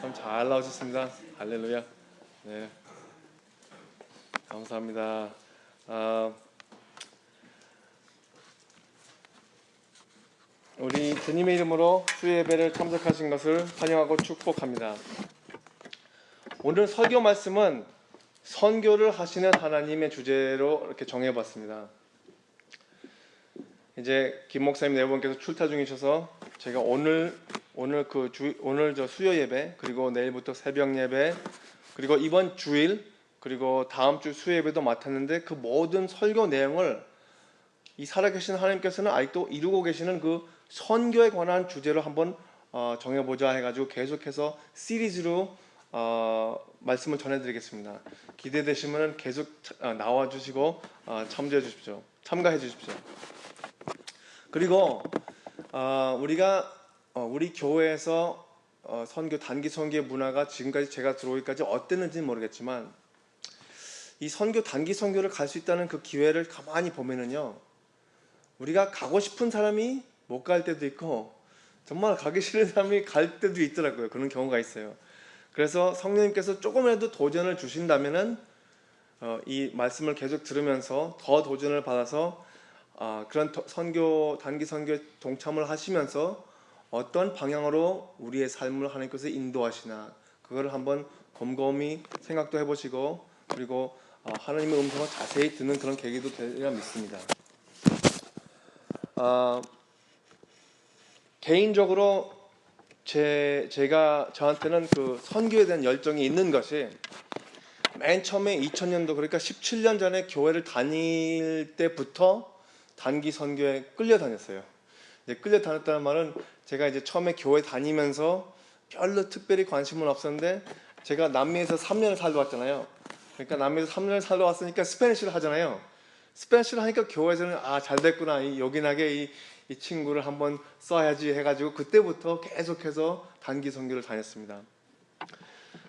참 잘 나오셨습니다. 할렐루야. 네, 감사합니다. 우리 주님의 이름으로 수요 예배를 참석하신 것을 환영하고 축복합니다. 오늘 설교 말씀은 선교를 하시는 하나님의 주제로 이렇게 정해봤습니다. 이제 김 목사님 네 분께서 출타 중이셔서 제가 오늘 저 수요 예배, 그리고 내일부터 새벽 예배, 그리고 이번 주일, 그리고 다음 주 수요 예배도 맡았는데, 그 모든 설교 내용을 이 살아계신 하나님께서는 아직도 이루고 계시는 그 선교에 관한 주제로 한번 정해보자 해가지고 계속해서 시리즈로 말씀을 전해드리겠습니다. 기대되시면 계속 나와주시고 참여해 주십시오. 참가해 주십시오. 그리고 우리가 우리 교회에서 선교, 단기 선교의 문화가 지금까지 제가 들어오기까지 어땠는지는 모르겠지만, 이 선교, 단기 선교를 갈 수 있다는 그 기회를 가만히 보면은요, 우리가 가고 싶은 사람이 못 갈 때도 있고 정말 가기 싫은 사람이 갈 때도 있더라고요. 그런 경우가 있어요. 그래서 성령님께서 조금이라도 도전을 주신다면은 이 말씀을 계속 들으면서 더 도전을 받아서 그런 선교, 단기 선교에 동참을 하시면서 어떤 방향으로 우리의 삶을 하나님께서 인도하시나, 그거를 한번 곰곰이 생각도 해보시고, 그리고 하나님의 음성을 자세히 듣는 그런 계기도 되리라 믿습니다. 개인적으로 저한테는 그 선교에 대한 열정이 있는 것이, 맨 처음에 2000년도, 그러니까 17년 전에 교회를 다닐 때부터 단기 선교에 끌려다녔어요. 이제 끌려다녔다는 말은, 제가 이제 처음에 교회 다니면서 별로 특별히 관심은 없었는데, 제가 남미에서 3년을 살다 왔잖아요. 그러니까 남미에서 3년을 살다 왔으니까 스페니쉬를 하잖아요. 스페니쉬를 하니까 교회에서는 잘 됐구나, 요긴하게 이 친구를 한번 써야지 해가지고 그때부터 계속해서 단기 선교를 다녔습니다.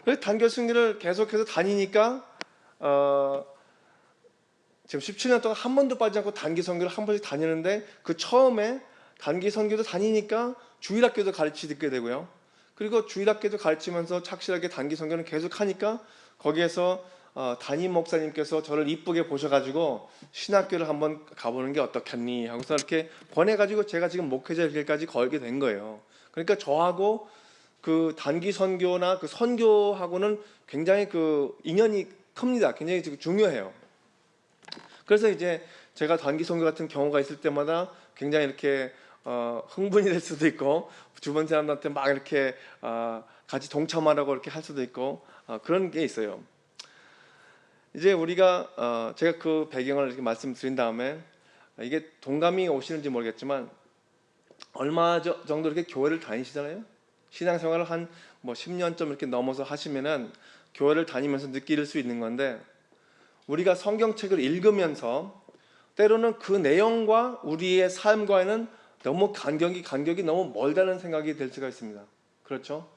그래서 단기 선교를 계속해서 다니니까 지금 17년 동안 한 번도 빠지지 않고 단기 선교를 한 번씩 다니는데, 그 처음에 단기 선교도 다니니까 주일학교도 가르치게 되고요. 그리고 주일학교도 가르치면서 착실하게 단기 선교는 계속 하니까, 거기에서 담임 목사님께서 저를 이쁘게 보셔가지고 신학교를 한번 가보는 게 어떻겠니 하고서 이렇게 권해가지고 제가 지금 목회자 길까지 걸게 된 거예요. 그러니까 저하고 그 단기 선교나 그 선교하고는 굉장히 그 인연이 큽니다. 굉장히 중요해요. 그래서 이제 제가 단기 선교 같은 경우가 있을 때마다 굉장히 이렇게 흥분이 될 수도 있고, 주변 사람들한테 막 이렇게 같이 동참하라고 이렇게 할 수도 있고, 그런 게 있어요. 이제 우리가 제가 그 배경을 이렇게 말씀드린 다음에, 이게 동감이 오시는지 모르겠지만 얼마 정도 이렇게 교회를 다니시잖아요. 신앙생활을 한 10년쯤 이렇게 넘어서 하시면은 교회를 다니면서 느낄 수 있는 건데, 우리가 성경책을 읽으면서 때로는 그 내용과 우리의 삶과는 너무 간격이 너무 멀다는 생각이 들 수가 있습니다. 그렇죠?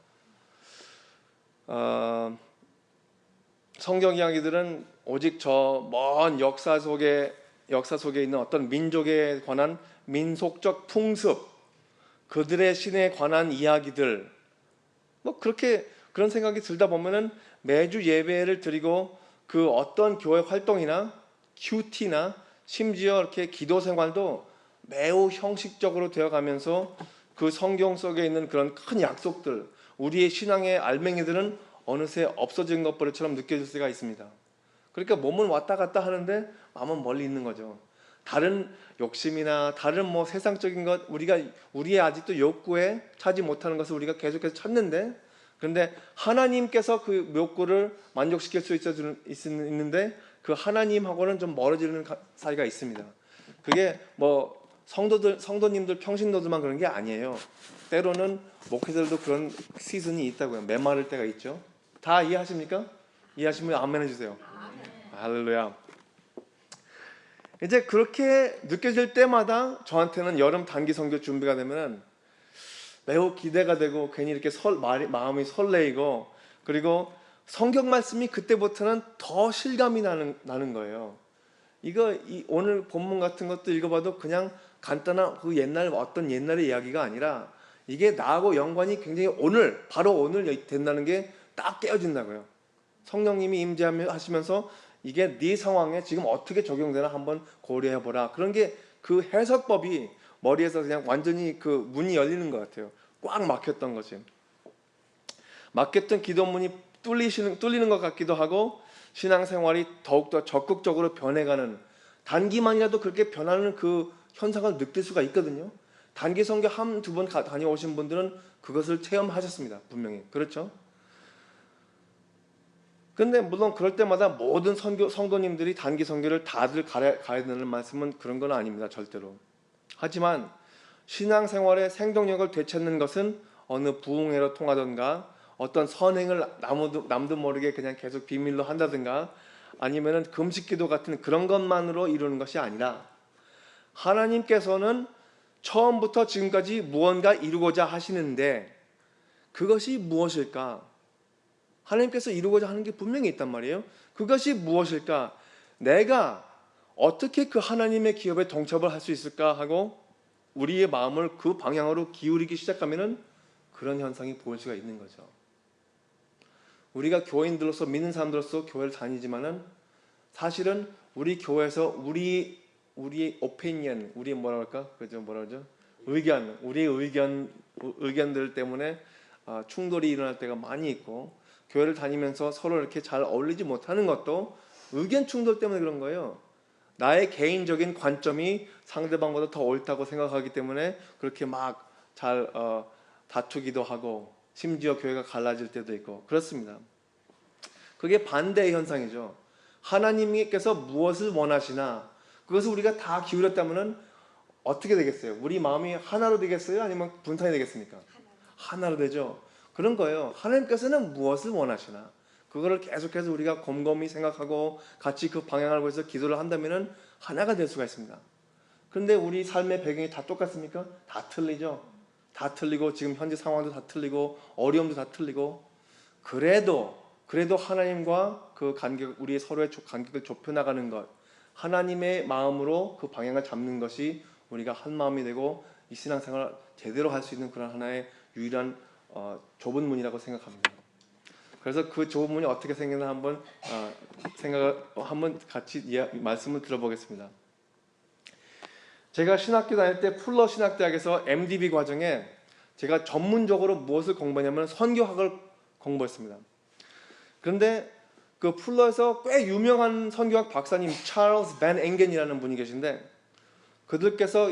성경 이야기들은 오직 저 먼 역사 속에 있는 어떤 민족에 관한 민속적 풍습, 그들의 신에 관한 이야기들, 그런 생각이 들다 보면은 매주 예배를 드리고 그 어떤 교회 활동이나 큐티나 심지어 이렇게 기도 생활도 매우 형식적으로 되어가면서 그 성경 속에 있는 그런 큰 약속들, 우리의 신앙의 알맹이들은 어느새 없어진 것처럼 느껴질 수가 있습니다. 그러니까 몸은 왔다 갔다 하는데 마음은 멀리 있는 거죠. 다른 욕심이나 다른 세상적인 것, 우리의 아직도 욕구에 차지 못하는 것을 우리가 계속해서 찾는데, 그런데 하나님께서 그 욕구를 만족시킬 수 있는데 그 하나님하고는 좀 멀어지는 사이가 있습니다. 그게 성도님들, 평신도들만 그런 게 아니에요. 때로는 목회자들도 그런 시즌이 있다고요. 메마를 때가 있죠. 다 이해하십니까? 이해하시면 아멘 해주세요. 할렐루야. 이제 그렇게 느껴질 때마다 저한테는 여름 단기 선교 준비가 되면 매우 기대가 되고, 괜히 이렇게 마음이 설레이고, 그리고 성경 말씀이 그때부터는 더 실감이 나는 거예요. 오늘 본문 같은 것도 읽어봐도 그냥 간단한 어떤 옛날의 이야기가 아니라, 이게 나하고 연관이 굉장히 오늘 바로 오늘 된다는 게 딱 깨어진다고요. 성령님이 임재하시면서 이게 네 상황에 지금 어떻게 적용되나 한번 고려해보라. 그런 게 그 해석법이 머리에서 그냥 완전히 그 문이 열리는 것 같아요. 꽉 막혔던 거지. 막혔던 기도문이 뚫리는 것 같기도 하고 신앙생활이 더욱더 적극적으로 변해가는, 단기만이라도 그렇게 변하는 그 현상을 느낄 수가 있거든요. 단기 선교 한 두 번 다녀오신 분들은 그것을 체험하셨습니다. 분명히. 그렇죠? 근데 물론 그럴 때마다 모든 성도님들이 단기 선교를 다들 가야 되는 말씀은 그런 건 아닙니다. 절대로. 하지만 신앙생활의 생동력을 되찾는 것은 어느 부흥회로 통하던가 어떤 선행을 남도 모르게 그냥 계속 비밀로 한다든가 아니면은 금식기도 같은 그런 것만으로 이루는 것이 아니라 하나님께서는 처음부터 지금까지 무언가 이루고자 하시는데 그것이 무엇일까? 하나님께서 이루고자 하는 게 분명히 있단 말이에요. 그것이 무엇일까? 내가 어떻게 그 하나님의 기업에 동참을 할 수 있을까 하고 우리의 마음을 그 방향으로 기울이기 시작하면은 그런 현상이 보일 수가 있는 거죠. 우리가 교인들로서 믿는 사람들로서 교회를 다니지만은 사실은 우리 교회에서 우리의 오피니언, 우리의 우리의 의견들 때문에 충돌이 일어날 때가 많이 있고 교회를 다니면서 서로 이렇게 잘 어울리지 못하는 것도 의견 충돌 때문에 그런 거예요. 나의 개인적인 관점이 상대방보다 더 옳다고 생각하기 때문에 그렇게 막 잘 다투기도 하고 심지어 교회가 갈라질 때도 있고 그렇습니다. 그게 반대의 현상이죠. 하나님께서 무엇을 원하시나 그것을 우리가 다 기울였다면 어떻게 되겠어요? 우리 마음이 하나로 되겠어요? 아니면 분산이 되겠습니까? 하나로 되죠. 그런 거예요. 하나님께서는 무엇을 원하시나 그거를 계속해서 우리가 곰곰이 생각하고 같이 그 방향을 보면서 기도를 한다면 하나가 될 수가 있습니다. 그런데 우리 삶의 배경이 다 똑같습니까? 다 틀리죠. 다 틀리고 지금 현재 상황도 다 틀리고 어려움도 다 틀리고 그래도 하나님과 그 간격, 우리의 서로의 간격을 좁혀나가는 것, 하나님의 마음으로 그 방향을 잡는 것이 우리가 한 마음이 되고 이 신앙생활을 제대로 할 수 있는 그런 하나의 유일한 좁은 문이라고 생각합니다. 그래서 그 좁은 문이 어떻게 생기나 한번 한번 같이 말씀을 들어보겠습니다. 제가 신학교 다닐 때 풀러 신학대학에서 MDB 과정에 제가 전문적으로 무엇을 공부했냐면 선교학을 공부했습니다. 그런데 그 풀러에서 꽤 유명한 선교학 박사님 찰스 벤 엥겐이라는 분이 계신데 그들께서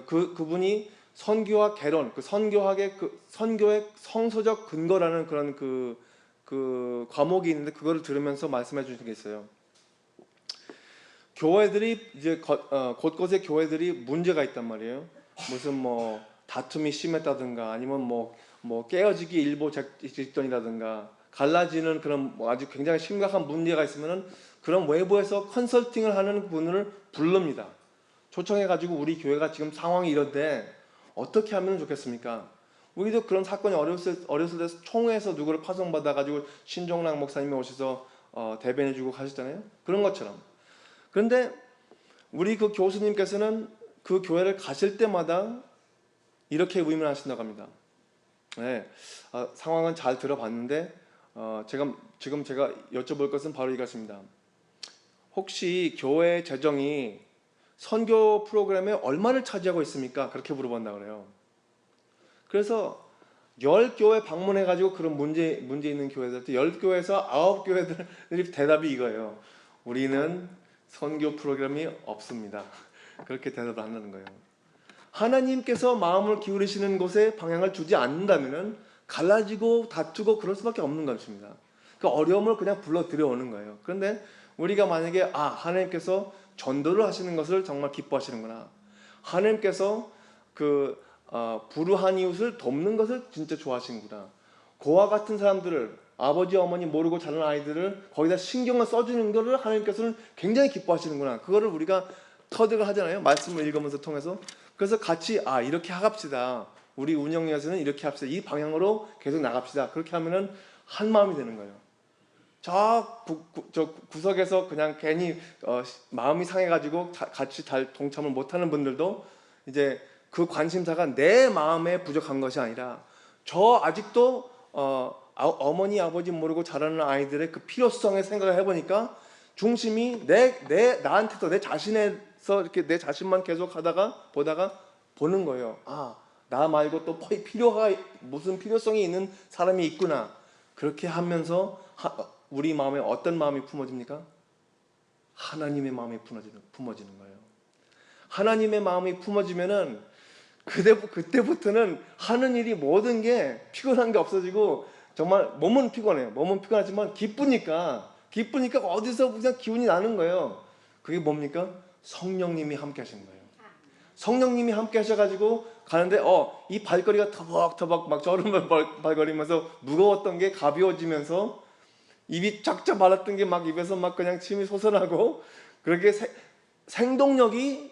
그분이 선교학 개론, 그 선교학의 선교의 성서적 근거라는 그런 그 과목이 있는데 그거를 들으면서 말씀해 주신 게 있어요. 교회들이 이제 곳곳에 교회들이 문제가 있단 말이에요. 무슨 뭐 다툼이 심했다든가 아니면 뭐 깨어지기 일보 직전이라든가 갈라지는 그런 아주 굉장히 심각한 문제가 있으면은 그런 외부에서 컨설팅을 하는 분을 부릅니다. 초청해가지고 우리 교회가 지금 상황이 이런데 어떻게 하면 좋겠습니까? 우리도 그런 사건이 어렸을 때 총회에서 누구를 파송받아가지고 신종락 목사님이 오셔서 대변해주고 가셨잖아요. 그런 것처럼. 그런데 우리 그 교수님께서는 그 교회를 가실 때마다 이렇게 의문하신다고 합니다. 네, 상황은 잘 들어봤는데 지금 제가 여쭤볼 것은 바로 이것입니다. 혹시 교회 재정이 선교 프로그램에 얼마를 차지하고 있습니까? 그렇게 물어본다 그래요. 그래서 10교회 방문해가지고 그런 문제 있는 교회들한테 10교회에서 9교회들이 대답이 이거예요. 우리는 선교 프로그램이 없습니다. 그렇게 대답을 한다는 거예요. 하나님께서 마음을 기울이시는 곳에 방향을 주지 않는다면 갈라지고 다투고 그럴 수밖에 없는 것입니다. 그 어려움을 그냥 불러 들여오는 거예요. 그런데 우리가 만약에 하나님께서 전도를 하시는 것을 정말 기뻐하시는구나. 하나님께서 불우한 이웃을 돕는 것을 진짜 좋아하시는구나. 그와 같은 사람들을 아버지 어머니 모르고 자란 아이들을 거기다 신경을 써주는 것을 하나님께서는 굉장히 기뻐하시는구나. 그거를 우리가 터득을 하잖아요. 말씀을 읽으면서 통해서. 그래서 같이 이렇게 합시다. 우리 운영위에서는 이렇게 합시다. 이 방향으로 계속 나갑시다. 그렇게 하면은 한 마음이 되는 거예요. 저 구석에서 그냥 괜히 마음이 상해가지고 같이 동참을 못하는 분들도 이제 그 관심사가 내 마음에 부족한 것이 아니라 저 아직도 어머니 아버지 모르고 자라는 아이들의 그 필요성에 생각을 해보니까 중심이 나한테도 내 자신에서 이렇게 내 자신만 계속 보다가 보는 거예요. 아, 나 말고 또 무슨 필요성이 있는 사람이 있구나. 그렇게 하면서 우리 마음에 어떤 마음이 품어집니까? 하나님의 마음이 품어지는 거예요. 하나님의 마음이 품어지면은 그때부터는 하는 일이 모든 게 피곤한 게 없어지고 정말 몸은 피곤해요. 몸은 피곤하지만 기쁘니까 어디서 그냥 기운이 나는 거예요. 그게 뭡니까? 성령님이 함께 하시는 거예요. 성령님이 함께 하셔가지고 가는데 이 발걸이가 터벅터벅 막 저런 발걸이면서 무거웠던 게 가벼워지면서 입이 쫙쫙 말랐던 게 막 입에서 막 그냥 침이 솟아나고 그렇게 생동력을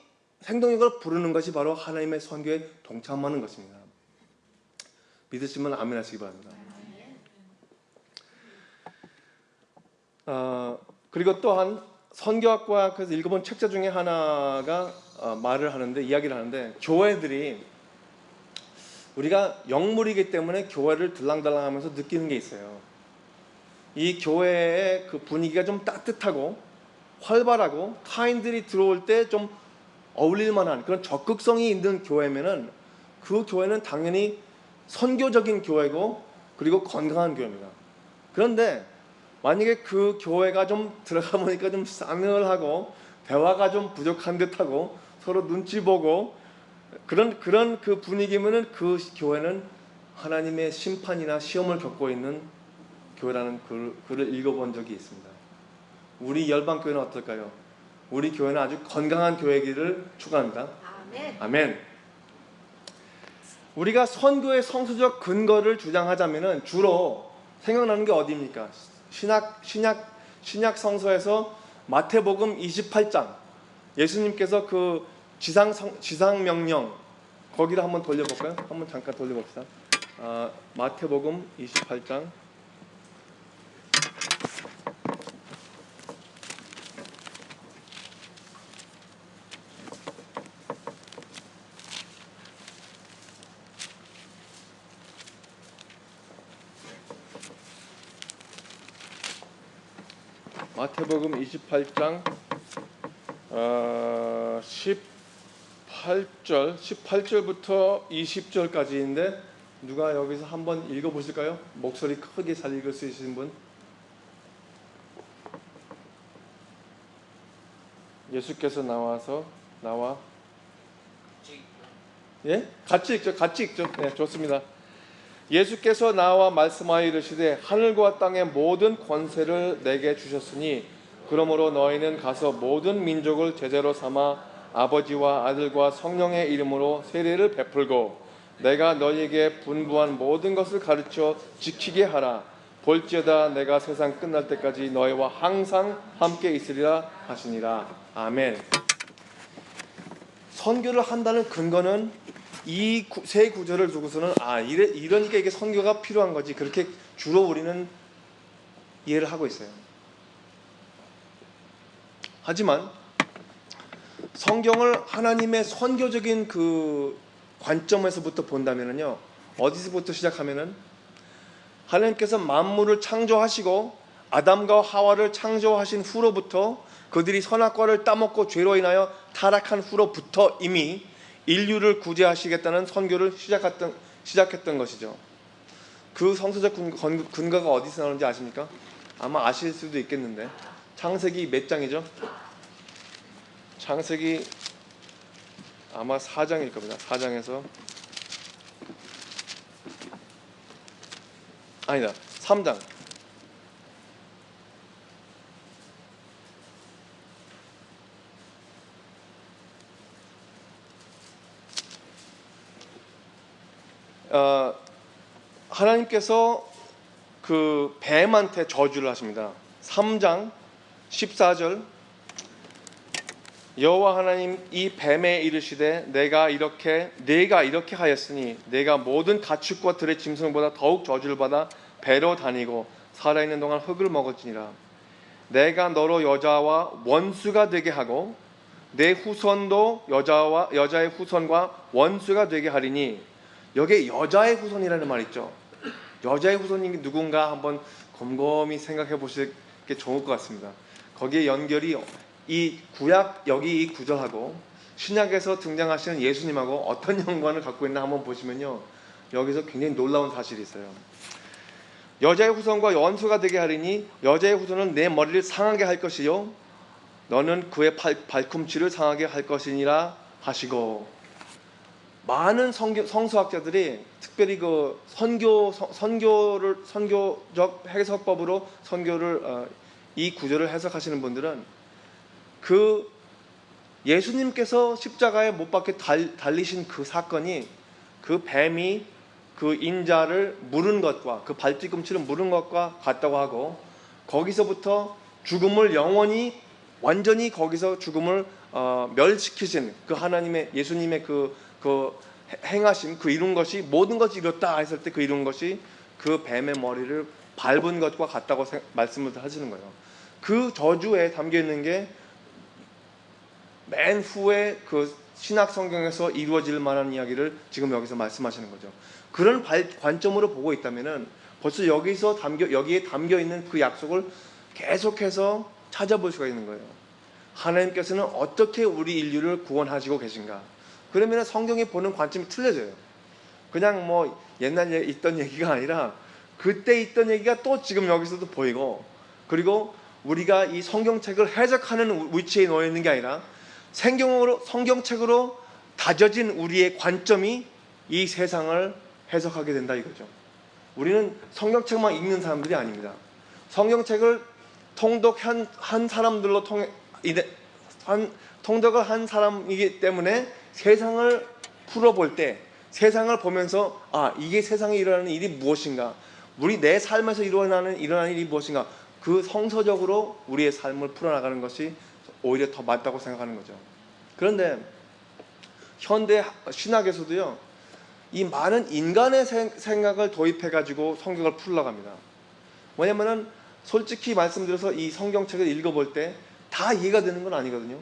부르는 것이 바로 하나님의 선교에 동참하는 것입니다. 믿으시면 아멘 하시기 바랍니다. 그리고 또한 선교학과에서 읽어본 책자 중에 하나가 이야기를 하는데 교회들이 우리가 영물이기 때문에 교회를 들랑달랑하면서 느끼는 게 있어요. 이 교회의 그 분위기가 좀 따뜻하고 활발하고 타인들이 들어올 때 좀 어울릴 만한 그런 적극성이 있는 교회면은 그 교회는 당연히 선교적인 교회고 그리고 건강한 교회입니다. 그런데 만약에 그 교회가 좀 들어가 보니까 좀 싸늘하고 대화가 좀 부족한 듯하고 서로 눈치 보고 그런 그 분위기면은 그 교회는 하나님의 심판이나 시험을 겪고 있는 교회라는 글을 읽어본 적이 있습니다. 우리 열방교회는 어떨까요? 우리 교회는 아주 건강한 교회이기를 축원합니다. 아멘. 아멘. 우리가 선교의 성수적 근거를 주장하자면은 주로 생각나는 게 어디입니까? 신약 성서에서 마태복음 28장 예수님께서 그 지상 명령 거기를 한번 돌려볼까요? 한번 잠깐 돌려봅시다. 마태복음 28장 마태복음 28장 18절부터 20절까지인데 누가 여기서 한번 읽어보실까요? 목소리 크게 잘 읽을 수 있으신 분? 예수께서 나와 예? 같이 읽죠. 네, 좋습니다. 예수께서 나와 말씀하여 이르시되 하늘과 땅의 모든 권세를 내게 주셨으니 그러므로 너희는 가서 모든 민족을 제자로 삼아 아버지와 아들과 성령의 이름으로 세례를 베풀고 내가 너희에게 분부한 모든 것을 가르쳐 지키게 하라. 볼지어다 내가 세상 끝날 때까지 너희와 항상 함께 있으리라 하시니라. 아멘. 선교를 한다는 근거는 이 세 구절을 두고서는 이러니까 이게 선교가 필요한 거지 그렇게 주로 우리는 이해를 하고 있어요. 하지만 성경을 하나님의 선교적인 그 관점에서부터 본다면은요, 어디서부터 시작하면은 하나님께서 만물을 창조하시고 아담과 하와를 창조하신 후로부터 그들이 선악과를 따먹고 죄로 인하여 타락한 후로부터 이미 인류를 구제하시겠다는 선교를 시작했던 것이죠. 그 성서적 근거가 어디서 나오는지 아십니까? 아마 아실 수도 있겠는데 창세기 몇 장이죠? 창세기 아마 4장일 겁니다. 4장에서 아니다 3장 하나님께서 그 뱀한테 저주를 하십니다. 3장 14절 여호와 하나님 이 뱀에 이르시되 내가 이렇게 하였으니 내가 모든 가축과 들의 짐승보다 더욱 저주를 받아 배로 다니고 살아있는 동안 흙을 먹었지니라. 내가 너로 여자와 원수가 되게 하고 내 후손도 여자의 후손과 원수가 되게 하리니, 여기에 여자의 후손이라는 말 있죠. 여자의 후손이 누군가 한번 곰곰이 생각해 보실 게 좋을 것 같습니다. 거기에 연결이 이 구약 여기 이 구절하고 신약에서 등장하시는 예수님하고 어떤 연관을 갖고 있나 한번 보시면요, 여기서 굉장히 놀라운 사실이 있어요. 여자의 후손과 원수가 되게 하리니 여자의 후손은 내 머리를 상하게 할 것이요 너는 그의 발꿈치를 상하게 할 것이니라 하시고, 많은 성서학자들이 특별히 그 선교적 해석법으로 이 구절을 해석하시는 분들은 그 예수님께서 십자가에 못 박혀 달리신 그 사건이 그 뱀이 그 인자를 물은 것과 그 발뒤꿈치를 물은 것과 같다고 하고, 거기서부터 죽음을 완전히 거기서 죽음을 멸시키신 그 하나님의 예수님의 그 행하심, 그 이룬 것이 모든 것이 이뤘다 했을 때 그 이룬 것이 그 뱀의 머리를 밟은 것과 같다고 말씀을 하시는 거예요. 그 저주에 담겨 있는 게 맨 후에 그 신약 성경에서 이루어질 만한 이야기를 지금 여기서 말씀하시는 거죠. 그런 관점으로 보고 있다면은 벌써 여기에 담겨 있는 그 약속을 계속해서 찾아볼 수가 있는 거예요. 하나님께서는 어떻게 우리 인류를 구원하시고 계신가? 그러면 성경이 보는 관점이 틀려져요. 그냥 뭐 옛날에 있던 얘기가 아니라 그때 있던 얘기가 또 지금 여기서도 보이고, 그리고 우리가 이 성경책을 해석하는 위치에 놓여 있는 게 아니라 성경책으로 다져진 우리의 관점이 이 세상을 해석하게 된다 이거죠. 우리는 성경책만 읽는 사람들이 아닙니다. 성경책을 통독을 한 사람이기 때문에 세상을 풀어볼 때, 세상을 보면서 이게 세상에 일어나는 일이 무엇인가, 내 삶에서 일어나는 일이 무엇인가, 그 성서적으로 우리의 삶을 풀어나가는 것이 오히려 더 맞다고 생각하는 거죠. 그런데 현대 신학에서도요, 이 많은 인간의 생각을 도입해가지고 성경을 풀러갑니다. 왜냐면은 솔직히 말씀드려서 이 성경책을 읽어볼 때 다 이해가 되는 건 아니거든요.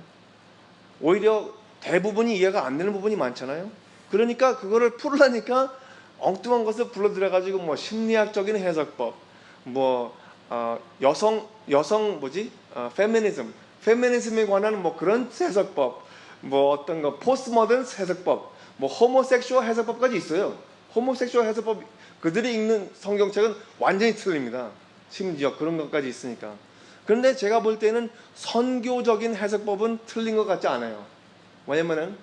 오히려 대부분이 이해가 안 되는 부분이 많잖아요. 그러니까 그거를 풀으려니까 엉뚱한 것을 불러들여가지고 뭐 심리학적인 해석법, 페미니즘에 관한 뭐 그런 해석법, 어떤 거 포스트모던 해석법, 호모섹슈얼 해석법까지 있어요. 호모섹슈얼 해석법, 그들이 읽는 성경책은 완전히 틀립니다. 심지어 그런 것까지 있으니까. 그런데 제가 볼 때는 선교적인 해석법은 틀린 것 같지 않아요. 왜냐면은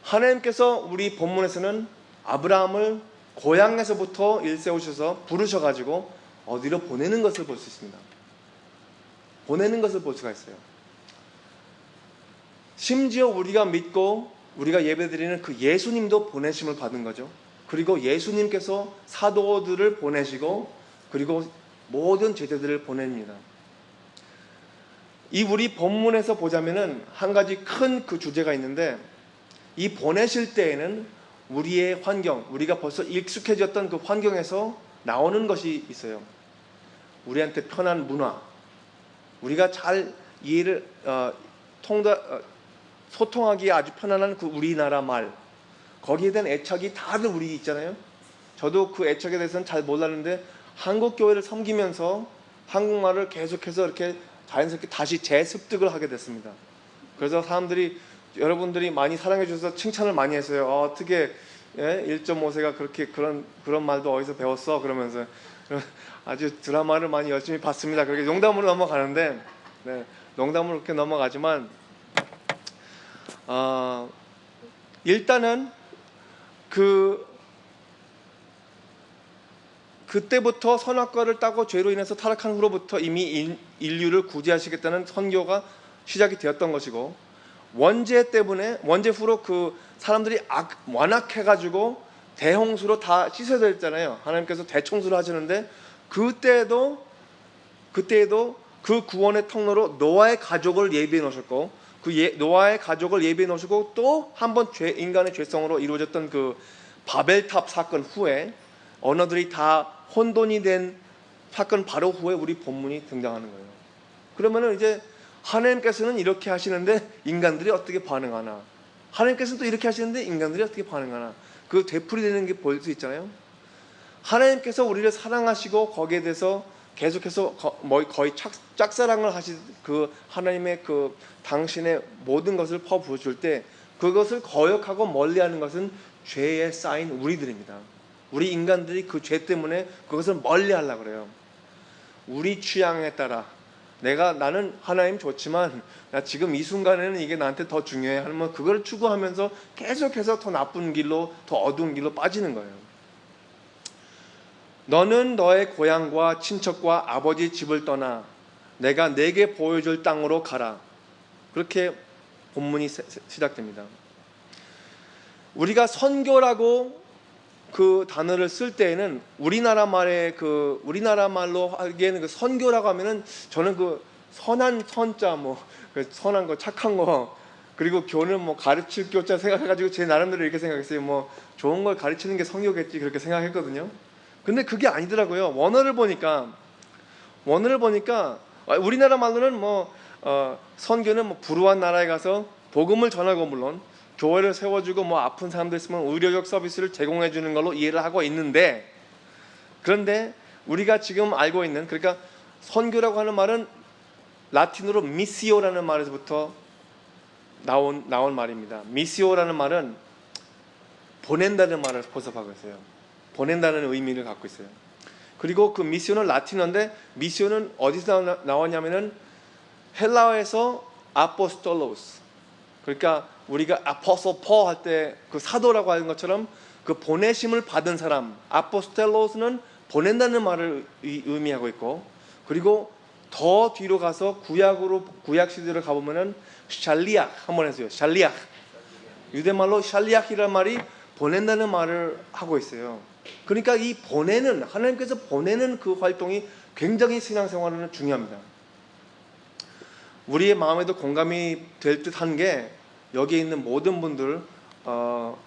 하나님께서 우리 본문에서는 아브라함을 고향에서부터 일세우셔서 부르셔가지고 어디로 보내는 것을 볼 수 있습니다. 보내는 것을 볼 수가 있어요. 심지어 우리가 믿고 우리가 예배드리는 그 예수님도 보내심을 받은 거죠. 그리고 예수님께서 사도들을 보내시고 그리고 모든 제자들을 보냅니다. 이 우리 본문에서 보자면은 한 가지 큰 그 주제가 있는데, 이 보내실 때에는 우리의 환경, 우리가 벌써 익숙해졌던 그 환경에서 나오는 것이 있어요. 우리한테 편한 문화, 우리가 잘 이해를 소통하기에 아주 편안한 그 우리나라 말, 거기에 대한 애착이 다들 우리 있잖아요. 저도 그 애착에 대해서는 잘 몰랐는데 한국 교회를 섬기면서 한국말을 계속해서 이렇게 자연스럽게 다시 재습득을 하게 됐습니다. 그래서 여러분들이 많이 사랑해 주셔서 칭찬을 많이 했어요. 어떻게 1.5세가 그렇게 그런 말도 어디서 배웠어? 그러면서 아주 드라마를 많이 열심히 봤습니다. 그렇게 농담으로 넘어가는데, 농담으로 그렇게 넘어가지만 일단은 그때부터 선악과를 따고 죄로 인해서 타락한 후로부터 이미 인류를 구제하시겠다는 선교가 시작이 되었던 것이고, 원죄 후로 그 사람들이 완악해가지고 대홍수로 다 씻어졌잖아요. 하나님께서 대청소를 하시는데 그때에도 그 구원의 통로로 노아의 가족을 예비해 놓으셨고, 노아의 가족을 예비해 놓으시고 또 한 번 인간의 죄성으로 이루어졌던 그 바벨탑 사건 후에 언어들이 다 혼돈이 된 사건 바로 후에 우리 본문이 등장하는 거예요. 그러면은 이제 하나님께서는 이렇게 하시는데 인간들이 어떻게 반응하나? 하나님께서는 또 이렇게 하시는데 인간들이 어떻게 반응하나? 그 되풀이되는 게 보일 수 있잖아요. 하나님께서 우리를 사랑하시고 거기에 대해서 계속해서 거의 짝사랑을 하신 그 하나님의 그 당신의 모든 것을 퍼부어줄 때 그것을 거역하고 멀리하는 것은 죄에 쌓인 우리들입니다. 우리 인간들이 그 죄 때문에 그것을 멀리하려고 그래요. 우리 취향에 따라 나는 하나님 좋지만 나 지금 이 순간에는 이게 나한테 더 중요해 하면 그걸 추구하면서 계속해서 더 나쁜 길로, 더 어두운 길로 빠지는 거예요. 너는 너의 고향과 친척과 아버지 집을 떠나 내가 내게 보여줄 땅으로 가라. 그렇게 본문이 시작됩니다. 우리가 선교라고 그 단어를 쓸 때에는 우리나라 말로 하기에는 그 선교라고 하면은 저는 그 선한 선자 그 선한 거 착한 거 그리고 교는 가르칠 교자 생각해가지고 제 나름대로 이렇게 생각했어요. 좋은 걸 가르치는 게 선교겠지 그렇게 생각했거든요. 근데 그게 아니더라고요. 원어를 보니까 우리나라 말로는 선교는 불우한 나라에 가서 복음을 전하고 물론 교회를 세워주고 아픈 사람들 있으면 의료적 서비스를 제공해 주는 걸로 이해를 하고 있는데, 그런데 우리가 지금 알고 있는, 그러니까 선교라고 하는 말은 라틴어로 미시오라는 말에서부터 나온 말입니다. 미시오라는 말은 보낸다는 말을 포섭하고 있어요. 보낸다는 의미를 갖고 있어요. 그리고 그 미시오는 라틴어인데 미시오는 어디서 나왔냐면은 헬라어에서 아포스톨로스, 그러니까 우리가 아포스톨 폴 할 때 그 사도라고 하는 것처럼 그 보내심을 받은 사람, 아포스텔로스는 보낸다는 말을 의미하고 있고, 그리고 더 뒤로 가서 구약 시대로 가보면은 샬리악 한번 했어요. 샬리악, 유대말로 샬리악이라는 말이 보낸다는 말을 하고 있어요. 그러니까 이 하나님께서 보내는 그 활동이 굉장히 신앙생활에는 중요합니다. 우리의 마음에도 공감이 될 듯한 게, 여기에 있는 모든 분들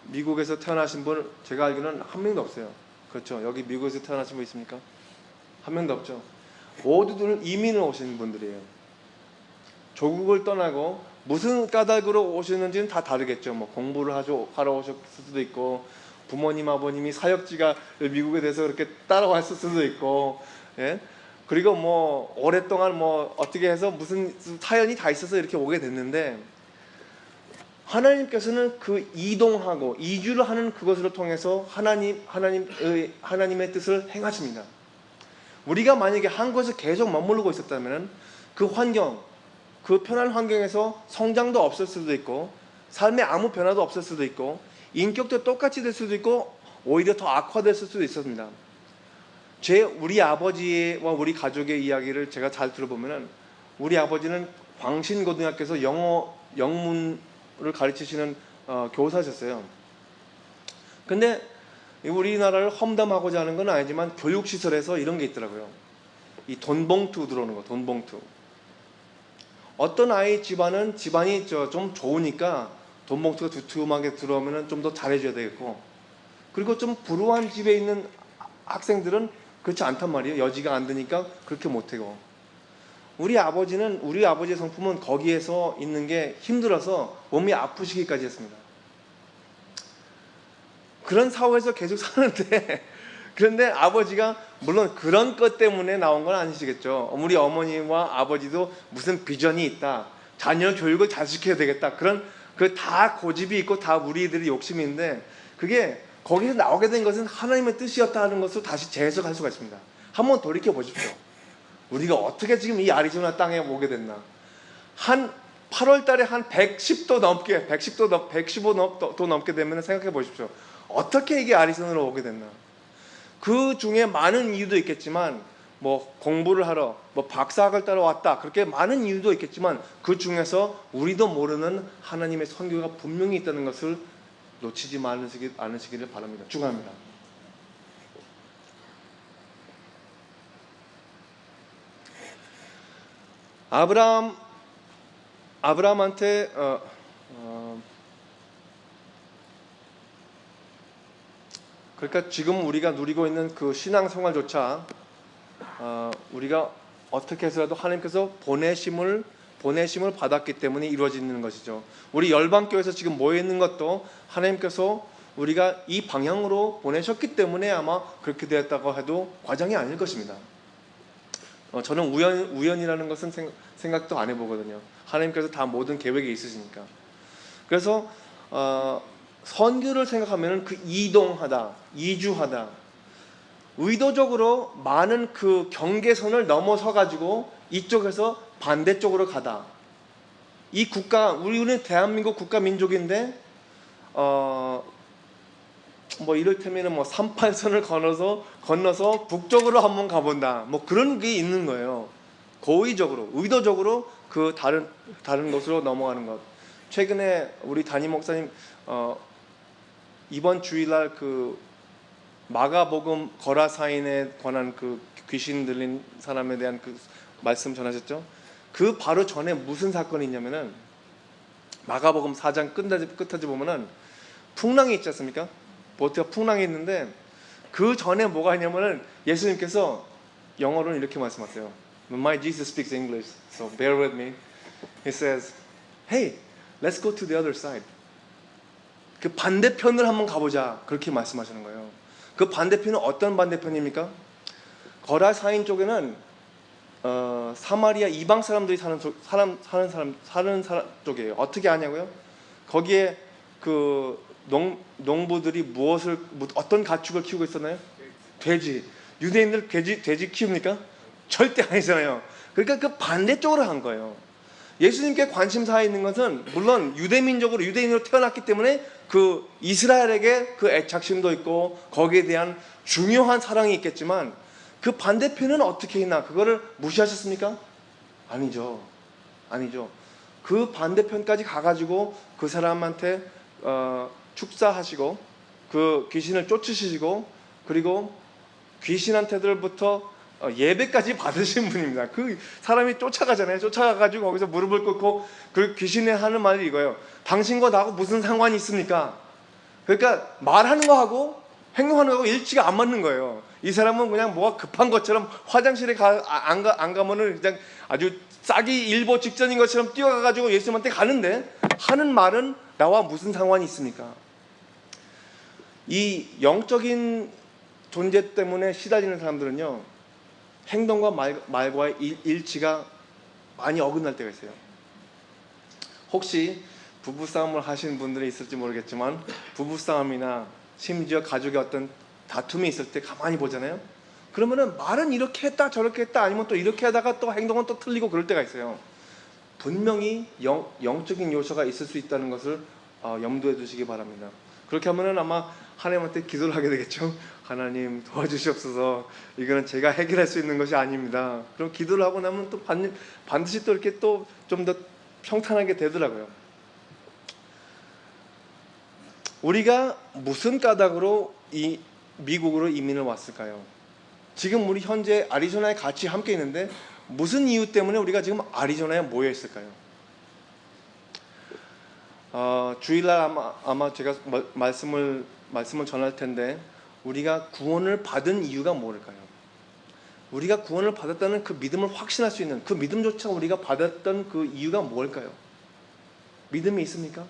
미국에서 태어나신 분 제가 알기로는 한 명도 없어요. 그렇죠? 여기 미국에서 태어나신 분 있습니까? 한 명도 없죠. 모두들 이민을 오신 분들이에요. 조국을 떠나고 무슨 까닭으로 오셨는지는 다 다르겠죠. 공부를 하러 오셨을 수도 있고, 부모님 아버님이 사역지가 미국에 대해서 그렇게 따라왔을 수도 있고, 예? 그리고 오랫동안 어떻게 해서 무슨 사연이 다 있어서 이렇게 오게 됐는데, 하나님께서는 그 이동하고 이주를 하는 그것을 통해서 하나님의 뜻을 행하십니다. 우리가 만약에 한 곳에 계속 머무르고 있었다면 그 환경, 그 편한 환경에서 성장도 없을 수도 있고, 삶에 아무 변화도 없을 수도 있고, 인격도 똑같이 될 수도 있고, 오히려 더 악화됐을 수도 있었습니다. 우리 아버지와 우리 가족의 이야기를 제가 잘 들어보면은, 우리 아버지는 광신고등학교에서 영문을 가르치시는 교사셨어요. 근데 우리나라를 험담하고자 하는 건 아니지만 교육시설에서 이런 게 있더라고요. 이 돈봉투 들어오는 거, 돈봉투. 어떤 아이 집안이 좀 좋으니까 돈봉투가 두툼하게 들어오면 좀 더 잘해줘야 되겠고, 그리고 좀 불우한 집에 있는 학생들은 그렇지 않단 말이에요. 여지가 안 되니까 그렇게 못하고. 우리 아버지의 성품은 거기에서 있는 게 힘들어서 몸이 아프시기까지 했습니다. 그런 사회에서 계속 사는데, 그런데 아버지가 물론 그런 것 때문에 나온 건 아니시겠죠. 우리 어머니와 아버지도 무슨 비전이 있다, 자녀 교육을 잘 시켜야 되겠다, 그런 다 고집이 있고 다 우리들이 욕심이 있는데, 그게 거기서 나오게 된 것은 하나님의 뜻이었다 하는 것을 다시 재해석할 수가 있습니다. 한번 돌이켜 보십시오. 우리가 어떻게 지금 이 아리조나 땅에 오게 됐나. 한 8월 달에 한 110도 넘게, 115도 넘게 되면 생각해 보십시오. 어떻게 이게 아리조나로 오게 됐나. 그 중에 많은 이유도 있겠지만, 공부를 하러 박사학을 따러 왔다, 그렇게 많은 이유도 있겠지만, 그 중에서 우리도 모르는 하나님의 선교가 분명히 있다는 것을 놓치지 않으시기를 바랍니다. 축원합니다. 아브라함한테 그러니까 지금 우리가 누리고 있는 그 신앙생활조차 우리가 어떻게 해서라도 하나님께서 보내심을 보내심을 받았기 때문에 이루어지는 것이죠. 우리 열방교회에서 지금 모여 있는 것도 하나님께서 우리가 이 방향으로 보내셨기 때문에 아마 그렇게 되었다고 해도 과장이 아닐 것입니다. 저는 우연이라는 것은 생각도 안 해보거든요. 하나님께서 다 모든 계획이 있으시니까. 그래서 선교를 생각하면 그 이동하다, 이주하다, 의도적으로 많은 그 경계선을 넘어서 가지고 이쪽에서 반대쪽으로 가다. 이 국가, 우리는 대한민국 국가 민족인데 뭐 이를테면 뭐 38선을 건너서 북쪽으로 한번 가본다. 뭐 그런 게 있는 거예요. 고의적으로, 의도적으로 그 다른 곳으로 넘어가는 것. 최근에 우리 담임 목사님 이번 주일날 그 마가복음 거라사인에 관한 그 귀신 들린 사람에 대한 그 말씀 전하셨죠? 그 바로 전에 무슨 사건이 있냐면은 마가복음 4장 끝까지 보면은 풍랑이 있지 않습니까? 보트가 풍랑이 있는데 그 전에 뭐가 있냐면은 예수님께서 영어로는 이렇게 말씀하세요. My Jesus speaks English, so bear with me. He says, "Hey, let's go to the other side." 그 반대편을 한번 가보자. 그렇게 말씀하시는 거예요. 그 반대편은 어떤 반대편입니까? 거라사인 쪽에는 사마리아 이방 사람들이 사는 쪽이에요. 어떻게 하냐고요? 거기에 그 농부들이 어떤 가축을 키우고 있었나요? 돼지. 유대인들 돼지 키웁니까? 절대 아니잖아요. 그러니까 그 반대쪽으로 한 거예요. 예수님께 관심사에 있는 것은 물론 유대인으로 태어났기 때문에 그 이스라엘에게 그 애착심도 있고 거기에 대한 중요한 사랑이 있겠지만 그 반대편은 어떻게 있나? 그거를 무시하셨습니까? 아니죠. 그 반대편까지 가가지고 그 사람한테 축사하시고 그 귀신을 쫓으시고 그리고 귀신한테들부터 예배까지 받으신 분입니다. 그 사람이 쫓아가잖아요. 쫓아가가지고 거기서 무릎을 꿇고 그 귀신이 하는 말이 이거예요. 당신과 나하고 무슨 상관이 있습니까? 그러니까 말하는 거하고 행동하는 거하고 일치가 안 맞는 거예요. 이 사람은 그냥 뭐가 급한 것처럼 화장실에 안 가면은 그냥 아주 싹이 일보 직전인 것처럼 뛰어가가지고 예수님한테 가는데 하는 말은 나와 무슨 상관이 있습니까? 이 영적인 존재 때문에 시달리는 사람들은요, 행동과 말과의 일치가 많이 어긋날 때가 있어요. 혹시 부부싸움을 하시는 분들이 있을지 모르겠지만 부부싸움이나 심지어 가족의 어떤 다툼이 있을 때 가만히 보잖아요. 그러면은 말은 이렇게 했다 저렇게 했다 아니면 또 이렇게 하다가 또 행동은 또 틀리고 그럴 때가 있어요. 분명히 영적인 요소가 있을 수 있다는 것을 염두에 두시기 바랍니다. 그렇게 하면은 아마 하나님한테 기도를 하게 되겠죠. 하나님 도와주시옵소서. 이거는 제가 해결할 수 있는 것이 아닙니다. 그럼 기도를 하고 나면 또 반드시 또 이렇게 또 좀 더 평탄하게 되더라고요. 우리가 무슨 까닭으로 이 미국으로 이민을 왔을까요? 지금 우리 현재 아리조나에 같이 함께 있는데 무슨 이유 때문에 우리가 지금 아리조나에 모여 있을까요? 주일날 아마 제가 말씀을 전할 텐데 우리가 구원을 받은 이유가 뭘까요? 우리가 구원을 받았다는 그 믿음을 확신할 수 있는 그 믿음조차 우리가 받았던 그 이유가 뭘까요? 믿음이 있습니까?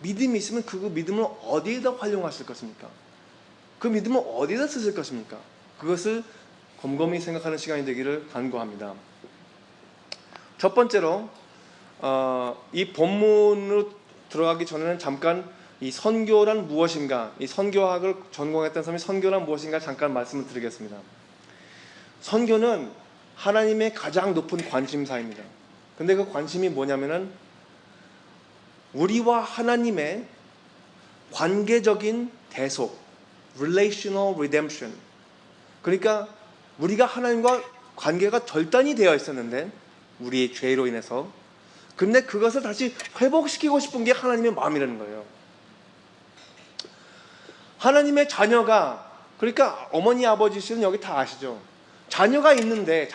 믿음이 있으면 그 믿음을 어디에다 활용하실 것입니까? 그 믿음을 어디에다 쓰실 것입니까? 그것을 곰곰이 생각하는 시간이 되기를 간구합니다. 첫 번째로 이 본문으로 들어가기 전에는 잠깐 이 선교란 무엇인가, 이 선교학을 전공했던 사람이 선교란 무엇인가 잠깐 말씀을 드리겠습니다. 선교는 하나님의 가장 높은 관심사입니다. 근데 그 관심이 뭐냐면은 우리와 하나님의 관계적인 대속, relational redemption. 그러니까 우리가 하나님과 관계가 절단이 되어 있었는데 우리의 죄로 인해서, 근데 그것을 다시 회복시키고 싶은 게 하나님의 마음이라는 거예요. 하나님의 자녀가, 그러니까 어머니 아버지씨는 여기 다 아시죠? 자녀가 있는데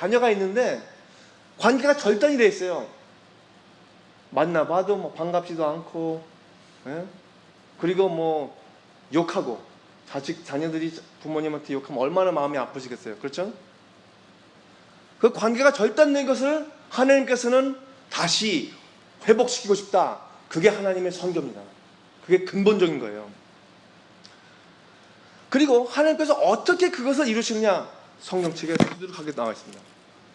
관계가 절단이 되어 있어요. 만나봐도 뭐 반갑지도 않고, 그리고 뭐 욕하고, 자녀들이 부모님한테 욕하면 얼마나 마음이 아프시겠어요. 그렇죠? 그 관계가 절단된 것을 하나님께서는 다시 회복시키고 싶다. 그게 하나님의 선교입니다. 그게 근본적인 거예요. 그리고 하나님께서 어떻게 그것을 이루시느냐? 성경책에 수두룩하게 나와 있습니다.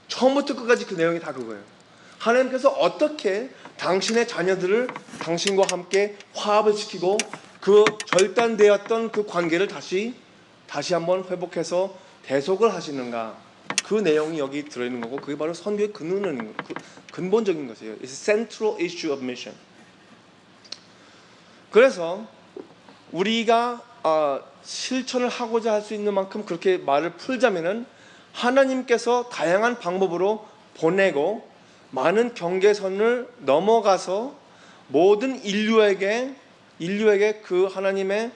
처음부터 끝까지 그 내용이 다 그거예요. 하나님께서 어떻게 당신의 자녀들을 당신과 함께 화합을 시키고 그 절단되었던 그 관계를 다시 한번 회복해서 대속을 하시는가? 그 내용이 여기 들어있는 거고, 그게 바로 선교의 근본적인 것이에요. It's a central issue of mission. 그래서 우리가 실천을 하고자 할 수 있는 만큼 그렇게 말을 풀자면은, 하나님께서 다양한 방법으로 보내고 많은 경계선을 넘어가서 모든 인류에게 그 하나님의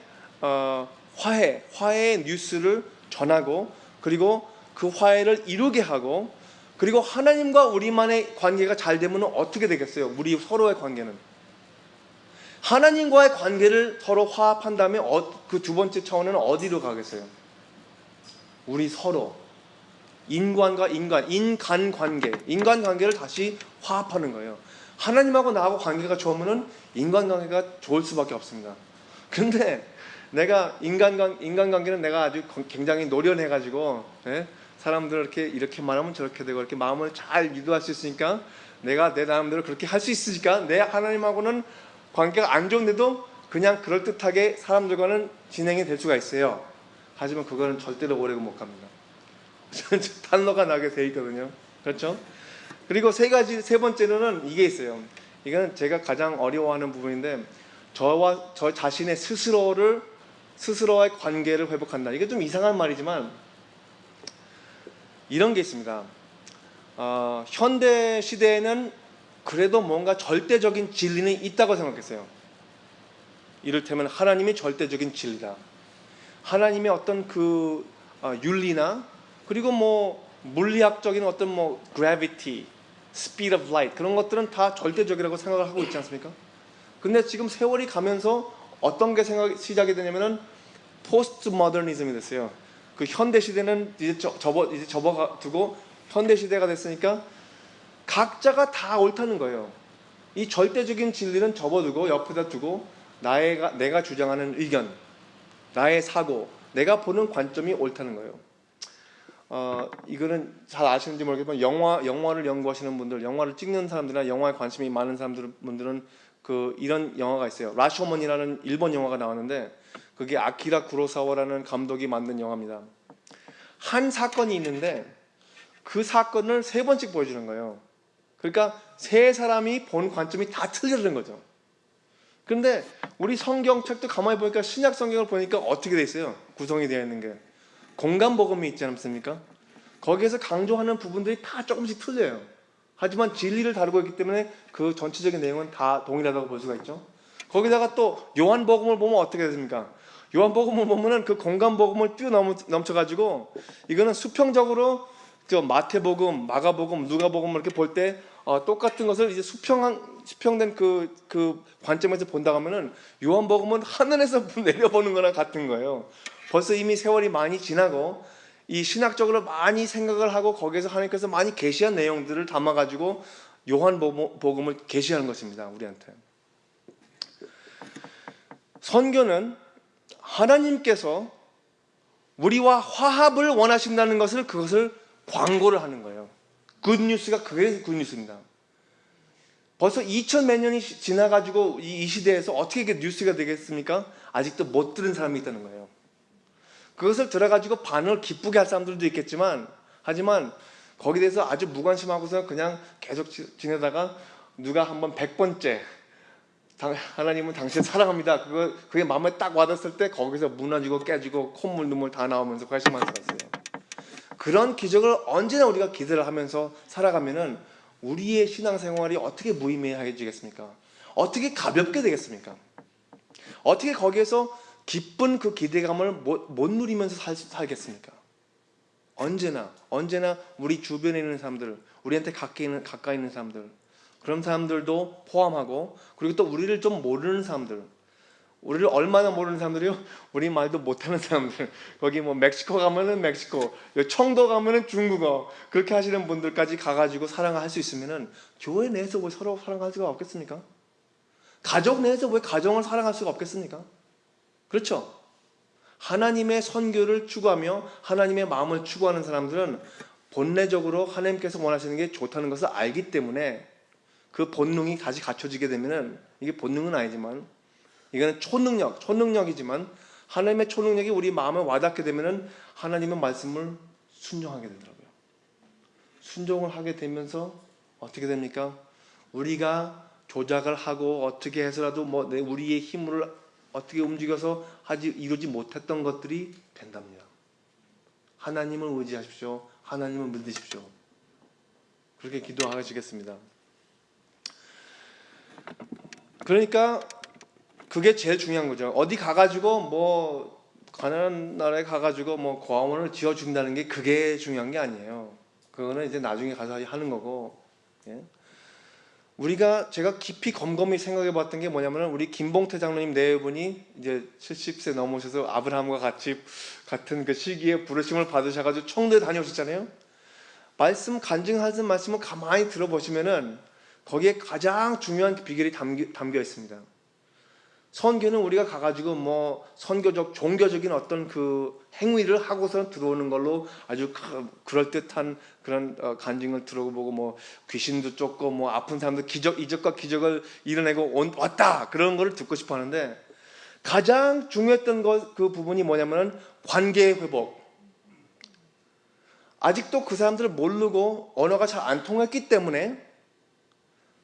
화해의 뉴스를 전하고, 그리고 그 화해를 이루게 하고, 그리고 하나님과 우리만의 관계가 잘 되면 어떻게 되겠어요? 우리 서로의 관계는, 하나님과의 관계를 서로 화합한다면 그 두 번째 차원은 어디로 가겠어요? 우리 서로 인간과 인간관계를 다시 화합하는 거예요. 하나님하고 나하고 관계가 좋으면 인간관계가 좋을 수밖에 없습니다. 근데 내가 인간관계는 내가 아주 굉장히 노련해가지고, 사람들 이렇게 말하면 저렇게 되고 이렇게 마음을 잘 유도할 수 있으니까 내가 내 나름대로 그렇게 할 수 있으니까 내 하나님하고는 관계가 안 좋은데도 그냥 그럴듯하게 사람들과는 진행이 될 수가 있어요. 하지만 그거는 절대로 오래 못 갑니다. 단로가 나게 돼 있거든요. 그렇죠? 그리고 세 번째로는 이게 있어요. 이건 제가 가장 어려워하는 부분인데, 저 자신의 스스로와의 관계를 회복한다. 이게 좀 이상한 말이지만 이런 게 있습니다. 현대 시대에는 그래도 뭔가 절대적인 진리는 있다고 생각했어요. 이를테면 하나님이 절대적인 진리다. 하나님의 어떤 그 윤리나, 그리고 뭐 물리학적인 어떤 뭐 gravity, speed of light, 그런 것들은 다 절대적이라고 생각을 하고 있지 않습니까? 근데 지금 세월이 가면서 어떤 게 시작이 되냐면은 포스트 모더니즘이 됐어요. 그 현대 시대는 이제 접어두고 현대 시대가 됐으니까 각자가 다 옳다는 거예요. 이 절대적인 진리는 접어두고 옆에다 두고 내가 주장하는 의견, 나의 사고, 내가 보는 관점이 옳다는 거예요. 이거는 잘 아시는지 모르겠지만 영화를 연구하시는 분들, 영화를 찍는 사람들이나 영화에 관심이 많은 분들은 이런 영화가 있어요. 라쇼몬이라는 일본 영화가 나왔는데, 그게 아키라 구로사와라는 감독이 만든 영화입니다. 한 사건이 있는데 그 사건을 3번씩 보여주는 거예요. 그러니까 3사람이 본 관점이 다 틀리는 거죠. 그런데 우리 성경책도 가만히 보니까, 신약 성경을 보니까 어떻게 돼 있어요? 구성이 되어 있는 게 공간복음이 있지 않습니까? 거기에서 강조하는 부분들이 다 조금씩 틀려요. 하지만 진리를 다루고 있기 때문에 그 전체적인 내용은 다 동일하다고 볼 수가 있죠. 거기다가 또 요한복음을 보면 어떻게 됩니까? 요한복음을 보면은 그 공간복음을 뛰어넘쳐가지고, 이거는 수평적으로 마태복음, 마가복음, 누가복음 이렇게 볼 때 똑같은 것을 이제 수평된 그 관점에서 본다고 하면은, 요한복음은 하늘에서 내려보는 거랑 같은 거예요. 벌써 이미 세월이 많이 지나고 이 신학적으로 많이 생각을 하고 거기에서 하나님께서 많이 계시한 내용들을 담아가지고 요한복음을 계시하는 것입니다. 우리한테 선교는 하나님께서 우리와 화합을 원하신다는 그것을 광고를 하는 거예요. 굿뉴스가 그게 굿뉴스입니다. 벌써 2000몇 년이 지나가지고 이 시대에서 어떻게 이게 뉴스가 되겠습니까? 아직도 못 들은 사람이 있다는 거예요. 그것을 들어가지고 반을 기쁘게 할 사람들도 있겠지만, 하지만 거기에 대해서 아주 무관심하고서 그냥 계속 지내다가 누가 한번 100번째 하나님은 당신을 사랑합니다, 그게 마음에 딱 와닿았을 때 거기서 무너지고 깨지고 콧물 눈물 다 나오면서 회심한 사람이 있어요. 그런 기적을 언제나 우리가 기대를 하면서 살아가면은 우리의 신앙생활이 어떻게 무의미해지겠습니까? 어떻게 가볍게 되겠습니까? 어떻게 거기에서 기쁜 그 기대감을 못 누리면서 살겠습니까? 언제나 우리 주변에 있는 사람들, 우리한테 가까이 있는 사람들, 그런 사람들도 포함하고, 그리고 또 우리를 좀 모르는 사람들, 우리를 얼마나 모르는 사람들이요? 우리 말도 못하는 사람들. 거기 뭐 멕시코 가면은 멕시코, 청도 가면은 중국어. 그렇게 하시는 분들까지 가가지고 사랑할 수 있으면은 교회 내에서 왜 서로 사랑할 수가 없겠습니까? 가족 내에서 왜 가정을 사랑할 수가 없겠습니까? 그렇죠? 하나님의 선교를 추구하며 하나님의 마음을 추구하는 사람들은 본래적으로 하나님께서 원하시는 게 좋다는 것을 알기 때문에 그 본능이 다시 갖춰지게 되면은, 이게 본능은 아니지만 이거는 초능력이지만 하나님의 초능력이 우리 마음에 와닿게 되면은 하나님의 말씀을 순종하게 되더라고요. 순종을 하게 되면서 어떻게 됩니까? 우리가 조작을 하고 어떻게 해서라도 뭐 우리의 힘을 어떻게 움직여서 이루지 못했던 것들이 된답니다. 하나님을 의지하십시오. 하나님을 믿으십시오. 그렇게 기도하시겠습니다. 그러니까 그게 제일 중요한 거죠. 어디 가가지고 뭐 가난한 나라에 가가지고 뭐 고아원을 지어준다는 게 그게 중요한 게 아니에요. 그거는 이제 나중에 가서 하는 거고. 예? 제가 깊이 곰곰이 생각해봤던 게 뭐냐면은, 우리 김봉태 장로님 네 분이 이제 70세 넘으셔서 아브라함과 같은 그 시기에 부르심을 받으셔가지고 청도에 다녀오셨잖아요. 간증하신 말씀을 가만히 들어보시면은 거기에 가장 중요한 비결이 담겨 있습니다. 선교는 우리가 가가지고 뭐 종교적인 어떤 그 행위를 하고서 들어오는 걸로 아주 그럴듯한 그런 간증을 들어보고, 뭐 귀신도 쫓고 뭐 아픈 사람들 이적과 기적을 이뤄내고 왔다, 그런 걸 듣고 싶어 하는데, 가장 중요했던 그 부분이 뭐냐면은 관계의 회복. 아직도 그 사람들을 모르고 언어가 잘 안 통했기 때문에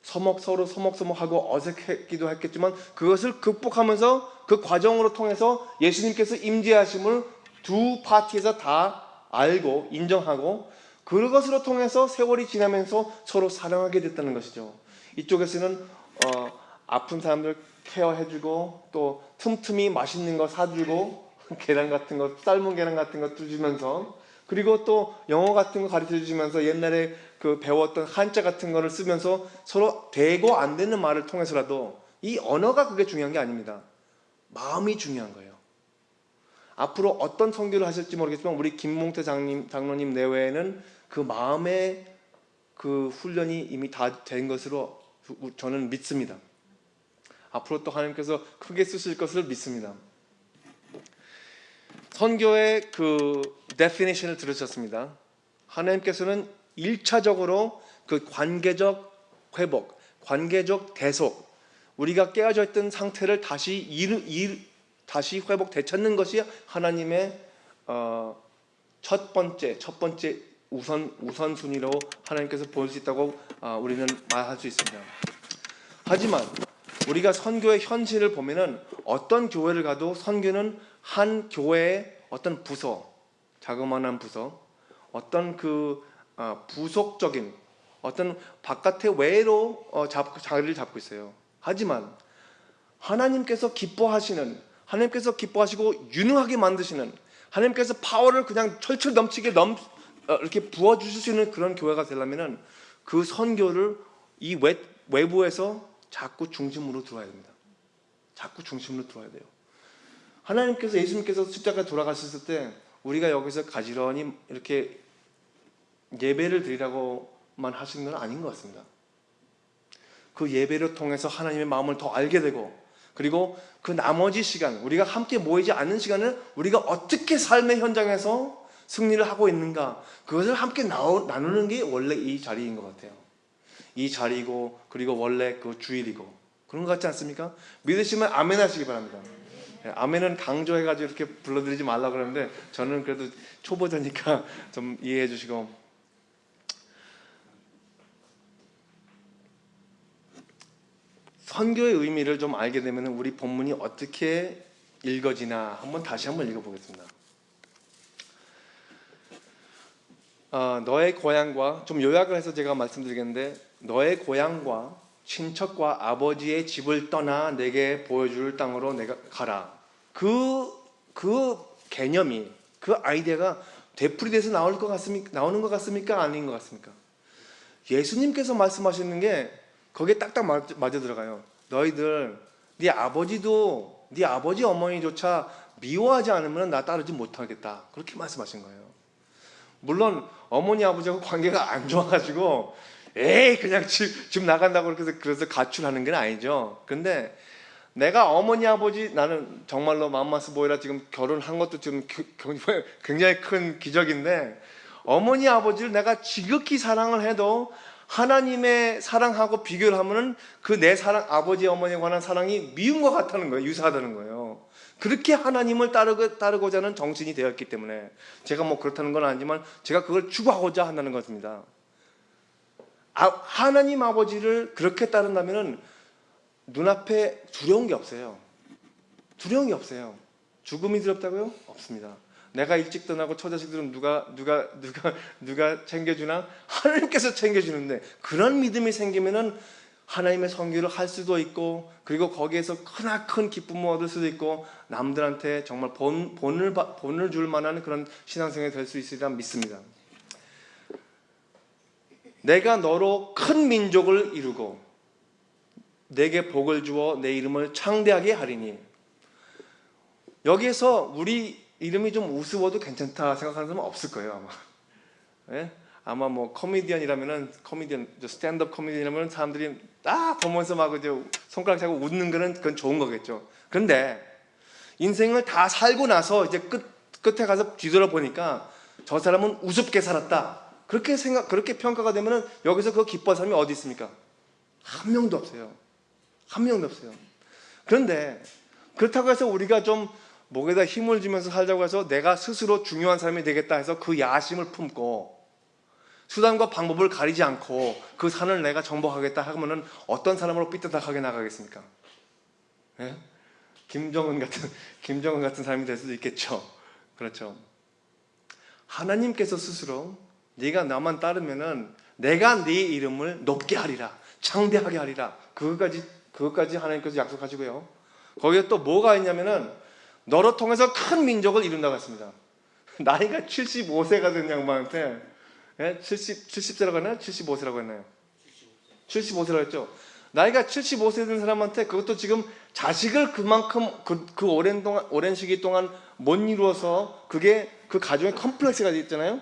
서로 서먹서먹하고 어색했기도 했겠지만, 그것을 극복하면서 그 과정으로 통해서 예수님께서 임재하심을 두 파티에서 다 알고 인정하고, 그것으로 통해서 세월이 지나면서 서로 사랑하게 됐다는 것이죠. 이쪽에서는 아픈 사람들 케어해주고, 또 틈틈이 맛있는 거 사주고, 계란 같은 거, 삶은 계란 같은 거 주시면서, 그리고 또 영어 같은 거 가르쳐 주시면서 옛날에 그 배웠던 한자 같은 거를 쓰면서 서로 되고 안 되는 말을 통해서라도, 이 언어가 그게 중요한 게 아닙니다. 마음이 중요한 거예요. 앞으로 어떤 선교를 하실지 모르겠지만 우리 김몽태 장로님 내외에는 그 마음의 그 훈련이 이미 다 된 것으로 저는 믿습니다. 앞으로 또 하나님께서 크게 쓰실 것을 믿습니다. 선교의 그 definition을 들으셨습니다. 하나님께서는 1차적으로 그 관계적 회복, 관계적 대속, 우리가 깨어져 있던 상태를 다시 회복 되찾는 것이 하나님의 첫 번째 우선순위로 하나님께서 볼 수 있다고 우리는 말할 수 있습니다. 하지만 우리가 선교의 현실을 보면은, 어떤 교회를 가도 선교는 한 교회의 어떤 부서, 자그마한 부서, 어떤 그 부속적인 어떤 바깥의 외로 자리를 잡고 있어요. 하지만 하나님께서 기뻐하시고 유능하게 만드시는, 하나님께서 파워를 그냥 철철 넘치게 이렇게 부어주실 수 있는 그런 교회가 되려면은, 그 선교를 이 외부에서 자꾸 중심으로 들어야 됩니다. 자꾸 중심으로 들어야 돼요. 하나님께서, 예수님께서 십자가에 돌아가셨을 때 우리가 여기서 가지런히 이렇게 예배를 드리라고만 하신 건 아닌 것 같습니다. 그 예배를 통해서 하나님의 마음을 더 알게 되고, 그리고 그 나머지 시간, 우리가 함께 모이지 않는 시간을 우리가 어떻게 삶의 현장에서 승리를 하고 있는가, 그것을 함께 나누는 게 원래 이 자리인 것 같아요. 이 자리고, 그리고 원래 그 주일이고, 그런 것 같지 않습니까? 믿으시면 아멘 하시기 바랍니다. 아멘은 강조해가지고 이렇게 불러드리지 말라고 그러는데, 저는 그래도 초보자니까 좀 이해해 주시고, 선교의 의미를 좀 알게 되면 우리 본문이 어떻게 읽어지나 다시 한번 읽어보겠습니다. 너의 고향과, 좀 요약을 해서 제가 말씀드리겠는데, 너의 고향과 친척과 아버지의 집을 떠나 내게 보여줄 땅으로 내가 가라. 그 개념이, 그 아이디어가 되풀이돼서 나오는 것 같습니까? 아닌 것 같습니까? 예수님께서 말씀하시는 게 거기에 딱딱 맞아 들어가요. 너희들, 네 아버지도 네 아버지 어머니조차 미워하지 않으면 나 따르지 못하겠다. 그렇게 말씀하신 거예요. 물론 어머니 아버지하고 관계가 안 좋아가지고 에이 그냥 집 나간다고 그래서 가출하는 건 아니죠. 근데 내가 어머니 아버지, 나는 정말로 맘마스 보이라 지금 결혼한 것도 지금 굉장히 큰 기적인데, 어머니 아버지를 내가 지극히 사랑을 해도 하나님의 사랑하고 비교를 하면은 그 내 사랑, 아버지 어머니에 관한 사랑이 미운 것 같다는 거예요. 유사하다는 거예요. 그렇게 하나님을 따르고자 하는 정신이 되었기 때문에, 제가 뭐 그렇다는 건 아니지만 제가 그걸 추구하고자 한다는 것입니다. 하나님 아버지를 그렇게 따른다면은 눈앞에 두려운 게 없어요. 두려운 게 없어요. 죽음이 두렵다고요? 없습니다. 내가 일찍 떠나고 처자식들은 누가 챙겨주나? 하나님께서 챙겨주는데, 그런 믿음이 생기면은 하나님의 선교를 할 수도 있고, 그리고 거기에서 크나큰 기쁨을 얻을 수도 있고, 남들한테 정말 본을 줄 만한 그런 신앙생활이 될 수 있으리라 믿습니다. 내가 너로 큰 민족을 이루고 내게 복을 주어 내 이름을 창대하게 하리니. 여기에서 우리 이름이 좀 우스워도 괜찮다 생각하는 사람은 없을 거예요, 아마. 예? 아마 뭐 코미디언이라면은, 스탠드업 코미디언이라면 사람들이 딱 보면서 막 이제 손가락 잡고 웃는 거는 그건 좋은 거겠죠. 그런데 인생을 다 살고 나서 이제 끝에 가서 뒤돌아보니까 저 사람은 우습게 살았다, 그렇게 평가가 되면은 여기서 그 기뻐할 사람이 어디 있습니까? 한 명도 없어요. 한 명도 없어요. 그런데 그렇다고 해서 우리가 좀 목에다 힘을 주면서 살자고 해서 내가 스스로 중요한 사람이 되겠다 해서 그 야심을 품고 수단과 방법을 가리지 않고 그 산을 내가 정복하겠다 하면은 어떤 사람으로 삐뚤하게 나가겠습니까? 예? 김정은 같은 사람이 될 수도 있겠죠. 그렇죠. 하나님께서 스스로 네가 나만 따르면은 내가 네 이름을 높게 하리라, 창대하게 하리라. 그것까지 하나님께서 약속하시고요. 거기에 또 뭐가 있냐면은 너로 통해서 큰 민족을 이룬다고 했습니다. 나이가 75세가 된 양반한테, 70세라고 했나요? 75세라고 했나요? 75세라고 했죠. 나이가 75세 된 사람한테, 그것도 지금 자식을 그만큼 그 오랜 시기 동안 못 이루어서 그게 그 가정의 컴플렉스가 있잖아요.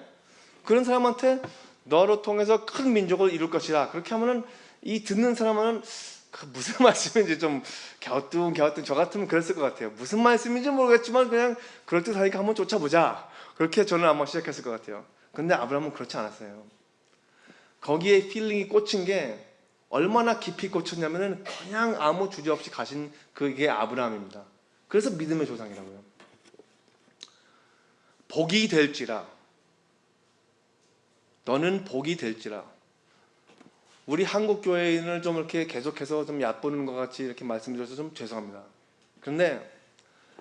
그런 사람한테 너로 통해서 큰 민족을 이룰 것이다, 그렇게 하면은 이 듣는 사람은 무슨 말씀인지 좀 갸우뚱 저 같으면 그랬을 것 같아요. 무슨 말씀인지 모르겠지만 그냥 그럴듯하니까 한번 쫓아보자, 그렇게 저는 아마 시작했을 것 같아요. 근데 아브라함은 그렇지 않았어요. 거기에 필링이 꽂힌 게 얼마나 깊이 꽂혔냐면은 그냥 아무 주저 없이 가신 그게 아브라함입니다. 그래서 믿음의 조상이라고요. 복이 될지라, 너는 복이 될지라. 우리 한국 교회인을 좀 이렇게 계속해서 좀 얕보는 것 같이 이렇게 말씀드려서 좀 죄송합니다. 그런데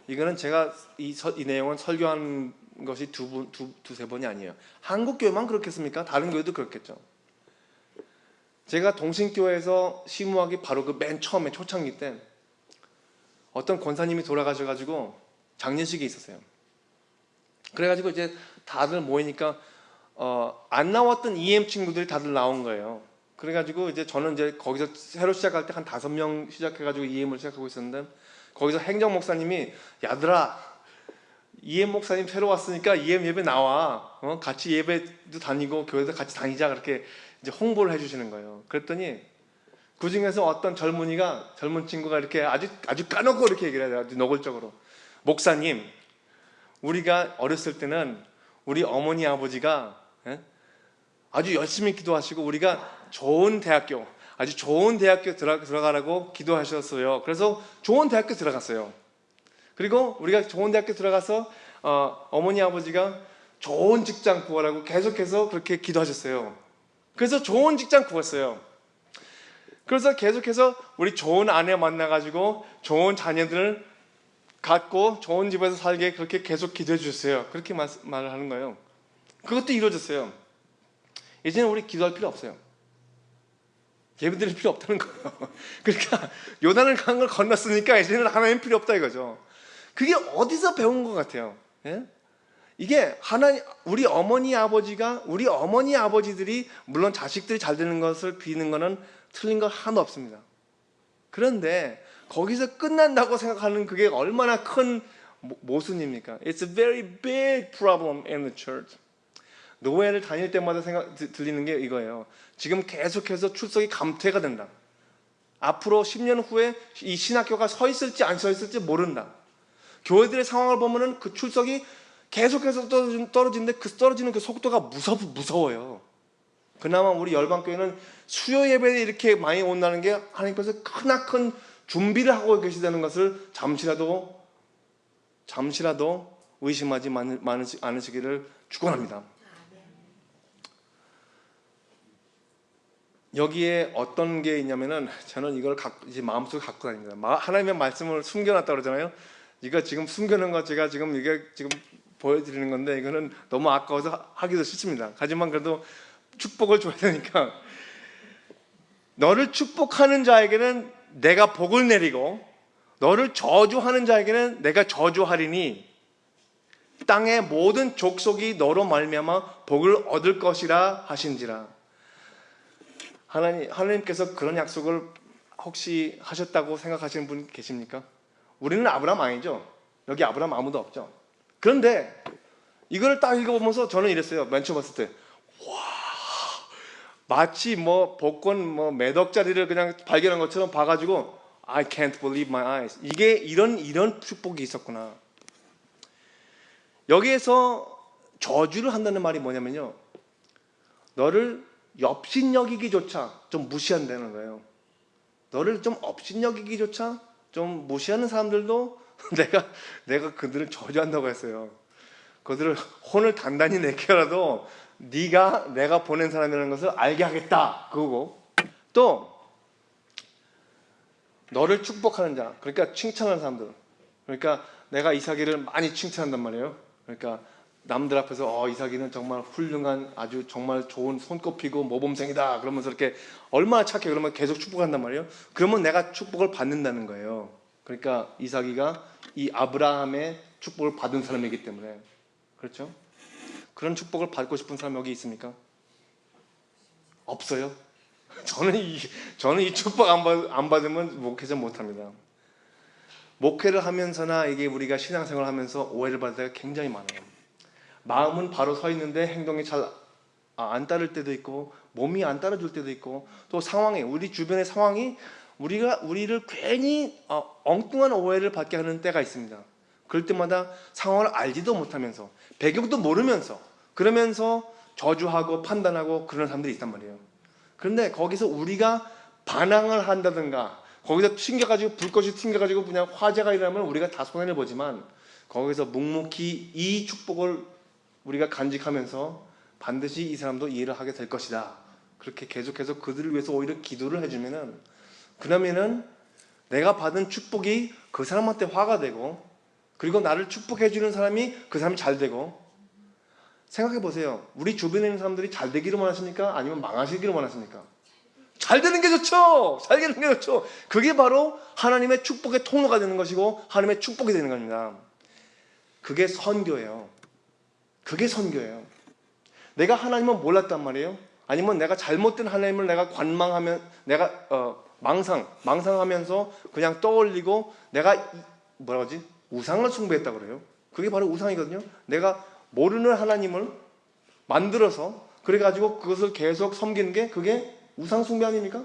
이거는 제가 이 내용은 설교한 것이 두세 번이 아니에요. 한국 교회만 그렇겠습니까? 다른 교회도 그렇겠죠. 제가 동신교회에서 시무하기 바로 그 맨 처음에 초창기 때 어떤 권사님이 돌아가셔가지고 장례식이 있었어요. 그래가지고 이제 다들 모이니까 안 나왔던 EM 친구들이 다들 나온 거예요. 그래가지고 이제 저는 이제 거기서 새로 시작할 때 한 5명 시작해가지고 EM을 시작하고 있었는데, 거기서 행정 목사님이 야들아, EM 목사님 새로 왔으니까 EM 예배 나와, 같이 예배도 다니고 교회도 같이 다니자, 그렇게 이제 홍보를 해주시는 거예요. 그랬더니 그 중에서 어떤 젊은 친구가 이렇게 아주 까놓고 이렇게 얘기를 해요. 아주 노골적으로. 목사님, 우리가 어렸을 때는 우리 어머니 아버지가 아주 열심히 기도하시고 우리가 아주 좋은 대학교 들어가라고 기도하셨어요. 그래서 좋은 대학교 들어갔어요. 그리고 우리가 좋은 대학교 들어가서 어머니 아버지가 좋은 직장 구하라고 계속해서 그렇게 기도하셨어요. 그래서 좋은 직장 구했어요. 그래서 계속해서 우리 좋은 아내 만나가지고 좋은 자녀들을 갖고 좋은 집에서 살게 그렇게 계속 기도해 주셨어요. 그렇게 말을 하는 거예요. 그것도 이루어졌어요. 이제는 우리 기도할 필요 없어요. 예배 드릴 필요 없다는 거예요. 그러니까 요단을 간 걸 건넜으니까 이제는 하나님 필요 없다 이거죠. 그게 어디서 배운 것 같아요? 예? 이게 우리 어머니 아버지들이 물론 자식들이 잘 되는 것을 비는 것은 틀린 거 하나도 없습니다. 그런데 거기서 끝난다고 생각하는 그게 얼마나 큰 모순입니까? It's a very big problem in the church. 노회를 다닐 때마다 들리는 게 이거예요. 지금 계속해서 출석이 감퇴가 된다. 앞으로 10년 후에 이 신학교가 서 있을지 안 서 있을지 모른다. 교회들의 상황을 보면은 그 출석이 계속해서 떨어지는데 그 떨어지는 그 속도가 무서워요. 그나마 우리 열방교회는 수요 예배에 이렇게 많이 온다는 게 하나님께서 크나큰 준비를 하고 계시다는 것을 잠시라도 의심하지 않으시기를 축원합니다. 여기에 어떤 게 있냐면은 저는 이걸 이제 마음속에 갖고 다닙니다. 하나님의 말씀을 숨겨놨다 그러잖아요. 이거 지금 숨겨놓은 거 제가 이게 지금 보여드리는 건데 이거는 너무 아까워서 하기도 싫습니다. 하지만 그래도 축복을 줘야 되니까 너를 축복하는 자에게는 내가 복을 내리고 너를 저주하는 자에게는 내가 저주하리니 땅의 모든 족속이 너로 말미암아 복을 얻을 것이라 하신지라. 하나님께서 그런 약속을 혹시 하셨다고 생각하시는 분 계십니까? 우리는 아브라함 아니죠. 여기 아브라함 아무도 없죠. 그런데 이걸 딱 읽어보면서 저는 이랬어요. 맨 처음 봤을 때 와, 마치 복권 몇 억짜리를 그냥 발견한 것처럼 봐가지고 I can't believe my eyes. 이게 이런 축복이 있었구나. 여기에서 저주를 한다는 말이 뭐냐면요, 너를 업신여기기조차 좀 무시한다는 거예요. 너를 좀 업신여기기조차 좀 무시하는 사람들도 내가 그들을 저주한다고 했어요. 그들을 혼을 단단히 내켜라도 내가 보낸 사람이라는 것을 알게 하겠다, 그거고, 또 너를 축복하는 자, 그러니까 칭찬하는 사람들, 그러니까 내가 이삭이를 많이 칭찬한단 말이에요. 그러니까 남들 앞에서 이삭이는 정말 훌륭한, 아주 정말 좋은 손꼽히고 모범생이다 그러면서 이렇게 얼마나 착해, 그러면 계속 축복한단 말이에요. 그러면 내가 축복을 받는다는 거예요. 그러니까 이삭이가 이 아브라함의 축복을 받은 사람이기 때문에. 그렇죠? 그런 축복을 받고 싶은 사람 여기 있습니까? 없어요? 저는 이 축복 안 받으면 목회자 못합니다. 목회를 하면서나 이게 우리가 신앙생활을 하면서 오해를 받을 때가 굉장히 많아요. 마음은 바로 서 있는데 행동이 잘 안 따를 때도 있고, 몸이 안 따라줄 때도 있고, 또 상황이, 우리 주변의 상황이 우리를 괜히 엉뚱한 오해를 받게 하는 때가 있습니다. 그럴 때마다 상황을 알지도 못하면서, 배경도 모르면서, 그러면서 저주하고 판단하고 그런 사람들이 있단 말이에요. 그런데 거기서 우리가 반항을 한다든가, 거기서 불꽃이 튕겨가지고 그냥 화재가 일어나면 우리가 다 손해를 보지만, 거기서 묵묵히 이 축복을 우리가 간직하면서 반드시 이 사람도 이해를 하게 될 것이다, 그렇게 계속해서 그들을 위해서 오히려 기도를 해주면은, 그러면은 내가 받은 축복이 그 사람한테 화가 되고, 그리고 나를 축복해주는 사람이 그 사람이 잘 되고. 생각해 보세요. 우리 주변에 있는 사람들이 잘 되기를 원하십니까? 아니면 망하시기를 원하십니까? 잘 되는 게 좋죠. 잘 되는 게 좋죠. 그게 바로 하나님의 축복의 통로가 되는 것이고 하나님의 축복이 되는 겁니다. 그게 선교예요. 그게 선교예요. 내가 하나님을 몰랐단 말이에요. 아니면 내가 잘못된 하나님을 내가 망상하면서 그냥 떠올리고 내가 우상을 숭배했다고 그래요. 그게 바로 우상이거든요. 내가 모르는 하나님을 만들어서 그래가지고 그것을 계속 섬기는 게 그게 우상 숭배 아닙니까?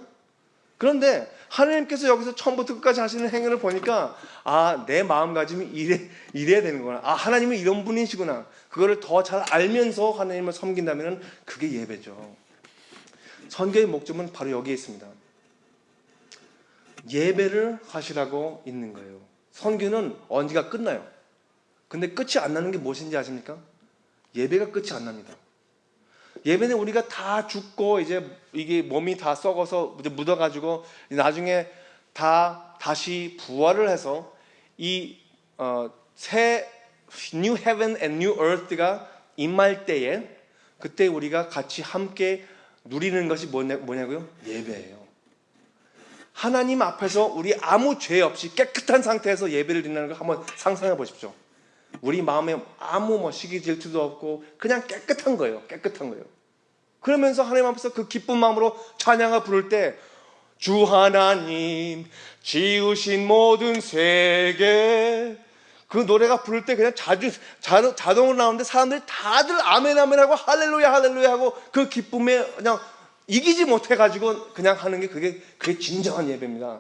그런데 하나님께서 여기서 처음부터 끝까지 하시는 행위를 보니까 내 마음가짐이 이래야 되는구나. 하나님은 이런 분이시구나. 그거를 더 잘 알면서 하나님을 섬긴다면 그게 예배죠. 선교의 목적은 바로 여기에 있습니다. 예배를 하시라고 있는 거예요. 선교는 언제가 끝나요. 근데 끝이 안 나는 게 무엇인지 아십니까? 예배가 끝이 안 납니다. 예배는 우리가 다 죽고 이제 이게 몸이 다 썩어서 이제 묻어가지고 나중에 다시 부활을 해서 이 새 New Heaven and New Earth가 임할 때에 그때 우리가 같이 함께 누리는 것이 뭐냐고요? 예배예요. 하나님 앞에서 우리 아무 죄 없이 깨끗한 상태에서 예배를 드리는 걸 한번 상상해 보십시오. 우리 마음에 아무 시기 질투도 없고 그냥 깨끗한 거예요. 깨끗한 거예요. 그러면서 하나님 앞에서 그 기쁜 마음으로 찬양을 부를 때 주 하나님 지으신 모든 세계. 그 노래가 부를 때 그냥 자동으로 나오는데 사람들이 다들 아멘 아멘 하고 할렐루야 할렐루야 하고 그 기쁨에 그냥 이기지 못해가지고 그냥 하는 게 그게 진정한 예배입니다.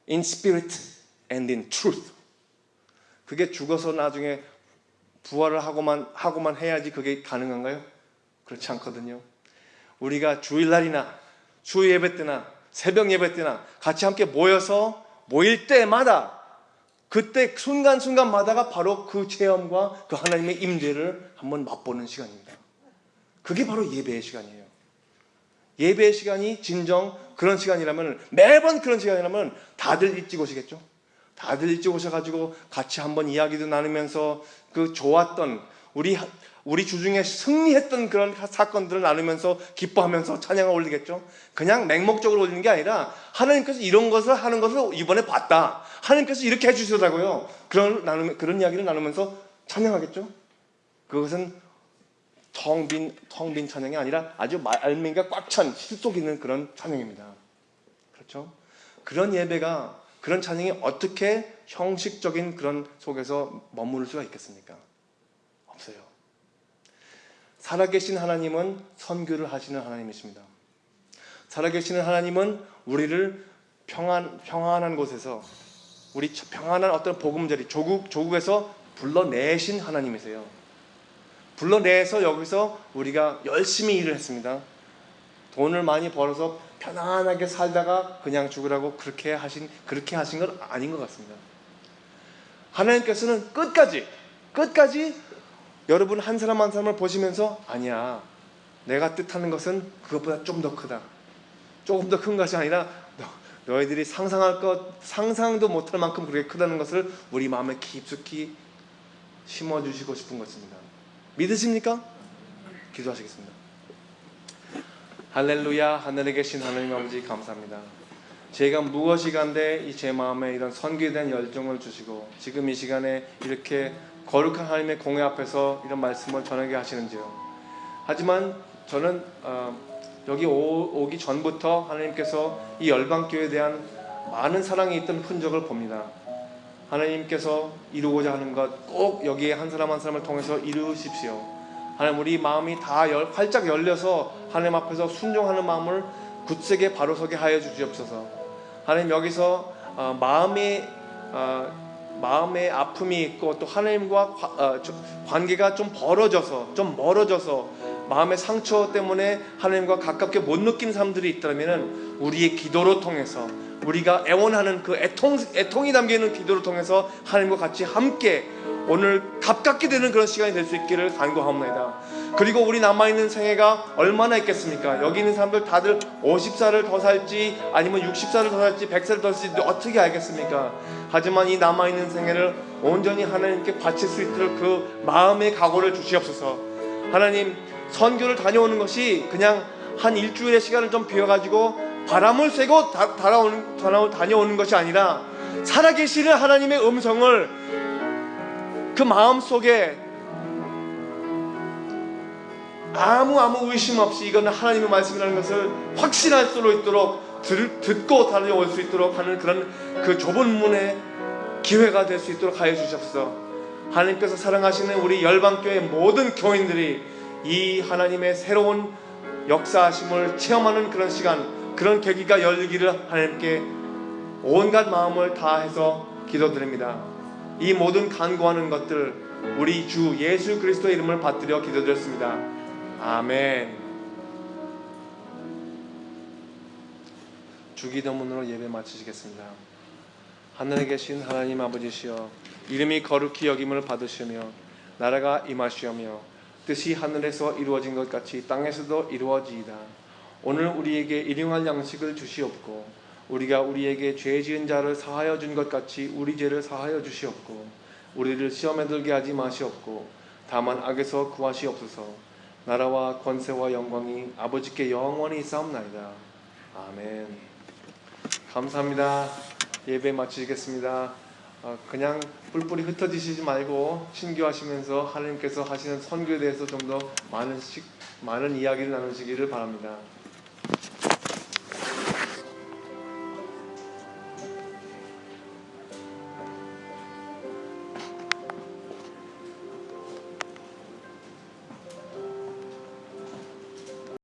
In spirit and in truth. 그게 죽어서 나중에 부활을 하고만 해야지 그게 가능한가요? 그렇지 않거든요. 우리가 주일날이나 주 예배 때나 새벽 예배 때나 같이 함께 모일 때마다 그때 순간순간마다가 바로 그 체험과 그 하나님의 임재를 한번 맛보는 시간입니다. 그게 바로 예배의 시간이에요. 예배의 시간이 진정 그런 시간이라면, 매번 그런 시간이라면 다들 일찍 오시겠죠? 다들 일찍 오셔가지고 같이 한번 이야기도 나누면서 그 좋았던 우리 주중에 승리했던 그런 사건들을 나누면서 기뻐하면서 찬양을 올리겠죠. 그냥 맹목적으로 올리는 게 아니라 하나님께서 이런 것을 하는 것을 이번에 봤다, 하나님께서 이렇게 해주시더라고요. 그런 이야기를 나누면서 찬양하겠죠. 그것은 텅 빈 찬양이 아니라 아주 알맹이가 꽉 찬 실속 있는 그런 찬양입니다. 그렇죠? 그런 예배가, 그런 찬양이 어떻게 형식적인 그런 속에서 머무를 수가 있겠습니까? 없어요. 살아계신 하나님은 선교를 하시는 하나님이십니다. 살아계시는 하나님은 우리를 평안한 곳에서, 우리 평안한 어떤 복음자리, 조국에서 불러내신 하나님이세요. 불러내서 여기서 우리가 열심히 일을 했습니다. 돈을 많이 벌어서 편안하게 살다가 그냥 죽으라고 그렇게 하신 건 아닌 것 같습니다. 하나님께서는 끝까지 여러분 한 사람 한 사람을 보시면서, 아니야, 내가 뜻하는 것은 그것보다 좀 더 크다, 조금 더 큰 것이 아니라 너희들이 상상도 못할 만큼 그렇게 크다는 것을 우리 마음에 깊숙이 심어주시고 싶은 것입니다. 믿으십니까? 기도하시겠습니다. 할렐루야. 하늘에 계신 하나님 아버지, 감사합니다. 제가 무엇이 간데 제 마음에 이런 선교에 대한 열정을 주시고 지금 이 시간에 이렇게 거룩한 하나님의 공회 앞에서 이런 말씀을 전하게 하시는지요. 하지만 저는 여기 오기 전부터 하나님께서 이 열방교회에 대한 많은 사랑이 있던 흔적을 봅니다. 하나님께서 이루고자 하는 것 꼭 여기에 한 사람 한 사람을 통해서 이루십시오. 하나님, 우리 마음이 다 활짝 열려서 하나님 앞에서 순종하는 마음을 굳세게 바로서게 하여 주시옵소서. 하나님, 여기서 마음의 아픔이 있고 또 하나님과 관계가 좀 멀어져서 마음의 상처 때문에 하나님과 가깝게 못 느낀 사람들이 있다면 우리의 기도로 통해서, 우리가 애원하는 그 애통이 담겨있는 기도를 통해서 하나님과 같이 함께 오늘 가깝게 되는 그런 시간이 될 수 있기를 간구하옵나이다. 그리고 우리 남아있는 생애가 얼마나 있겠습니까? 여기 있는 사람들 다들 50살을 더 살지 아니면 60살을 더 살지 100살을 더 살지 어떻게 알겠습니까? 하지만 이 남아있는 생애를 온전히 하나님께 바칠 수 있도록 그 마음의 각오를 주시옵소서. 하나님, 선교를 다녀오는 것이 그냥 한 일주일의 시간을 좀 비워가지고 바람을 쐬고 다녀오는 것이 아니라 살아계시는 하나님의 음성을 그 마음속에 아무 의심 없이 이거는 하나님의 말씀이라는 것을 확신할 수 있도록 듣고 다녀올 수 있도록 하는 그런 그 좁은 문의 기회가 될 수 있도록 하여 주시옵소서. 하나님께서 사랑하시는 우리 열방교회 모든 교인들이 이 하나님의 새로운 역사하심을 체험하는 그런 시간, 그런 계기가 열리기를 하나님께 온갖 마음을 다해서 기도드립니다. 이 모든 간구하는 것들 우리 주 예수 그리스도의 이름을 받들여 기도드렸습니다. 아멘. 주기도문으로 예배 마치시겠습니다. 하늘에 계신 하나님 아버지시여, 이름이 거룩히 여김을 받으시며 나라가 임하시오며 뜻이 하늘에서 이루어진 것 같이 땅에서도 이루어지이다. 오늘 우리에게 일용할 양식을 주시옵고 우리가 우리에게 죄 지은 자를 사하여 준 것 같이 우리 죄를 사하여 주시옵고 우리를 시험에 들게 하지 마시옵고 다만 악에서 구하시옵소서. 나라와 권세와 영광이 아버지께 영원히 있사옵나이다. 아멘. 감사합니다. 예배 마치겠습니다. 그냥 뿔뿔이 흩어지시지 말고 신교하시면서 하나님께서 하시는 선교에 대해서 좀 더 많은 이야기를 나누시기를 바랍니다.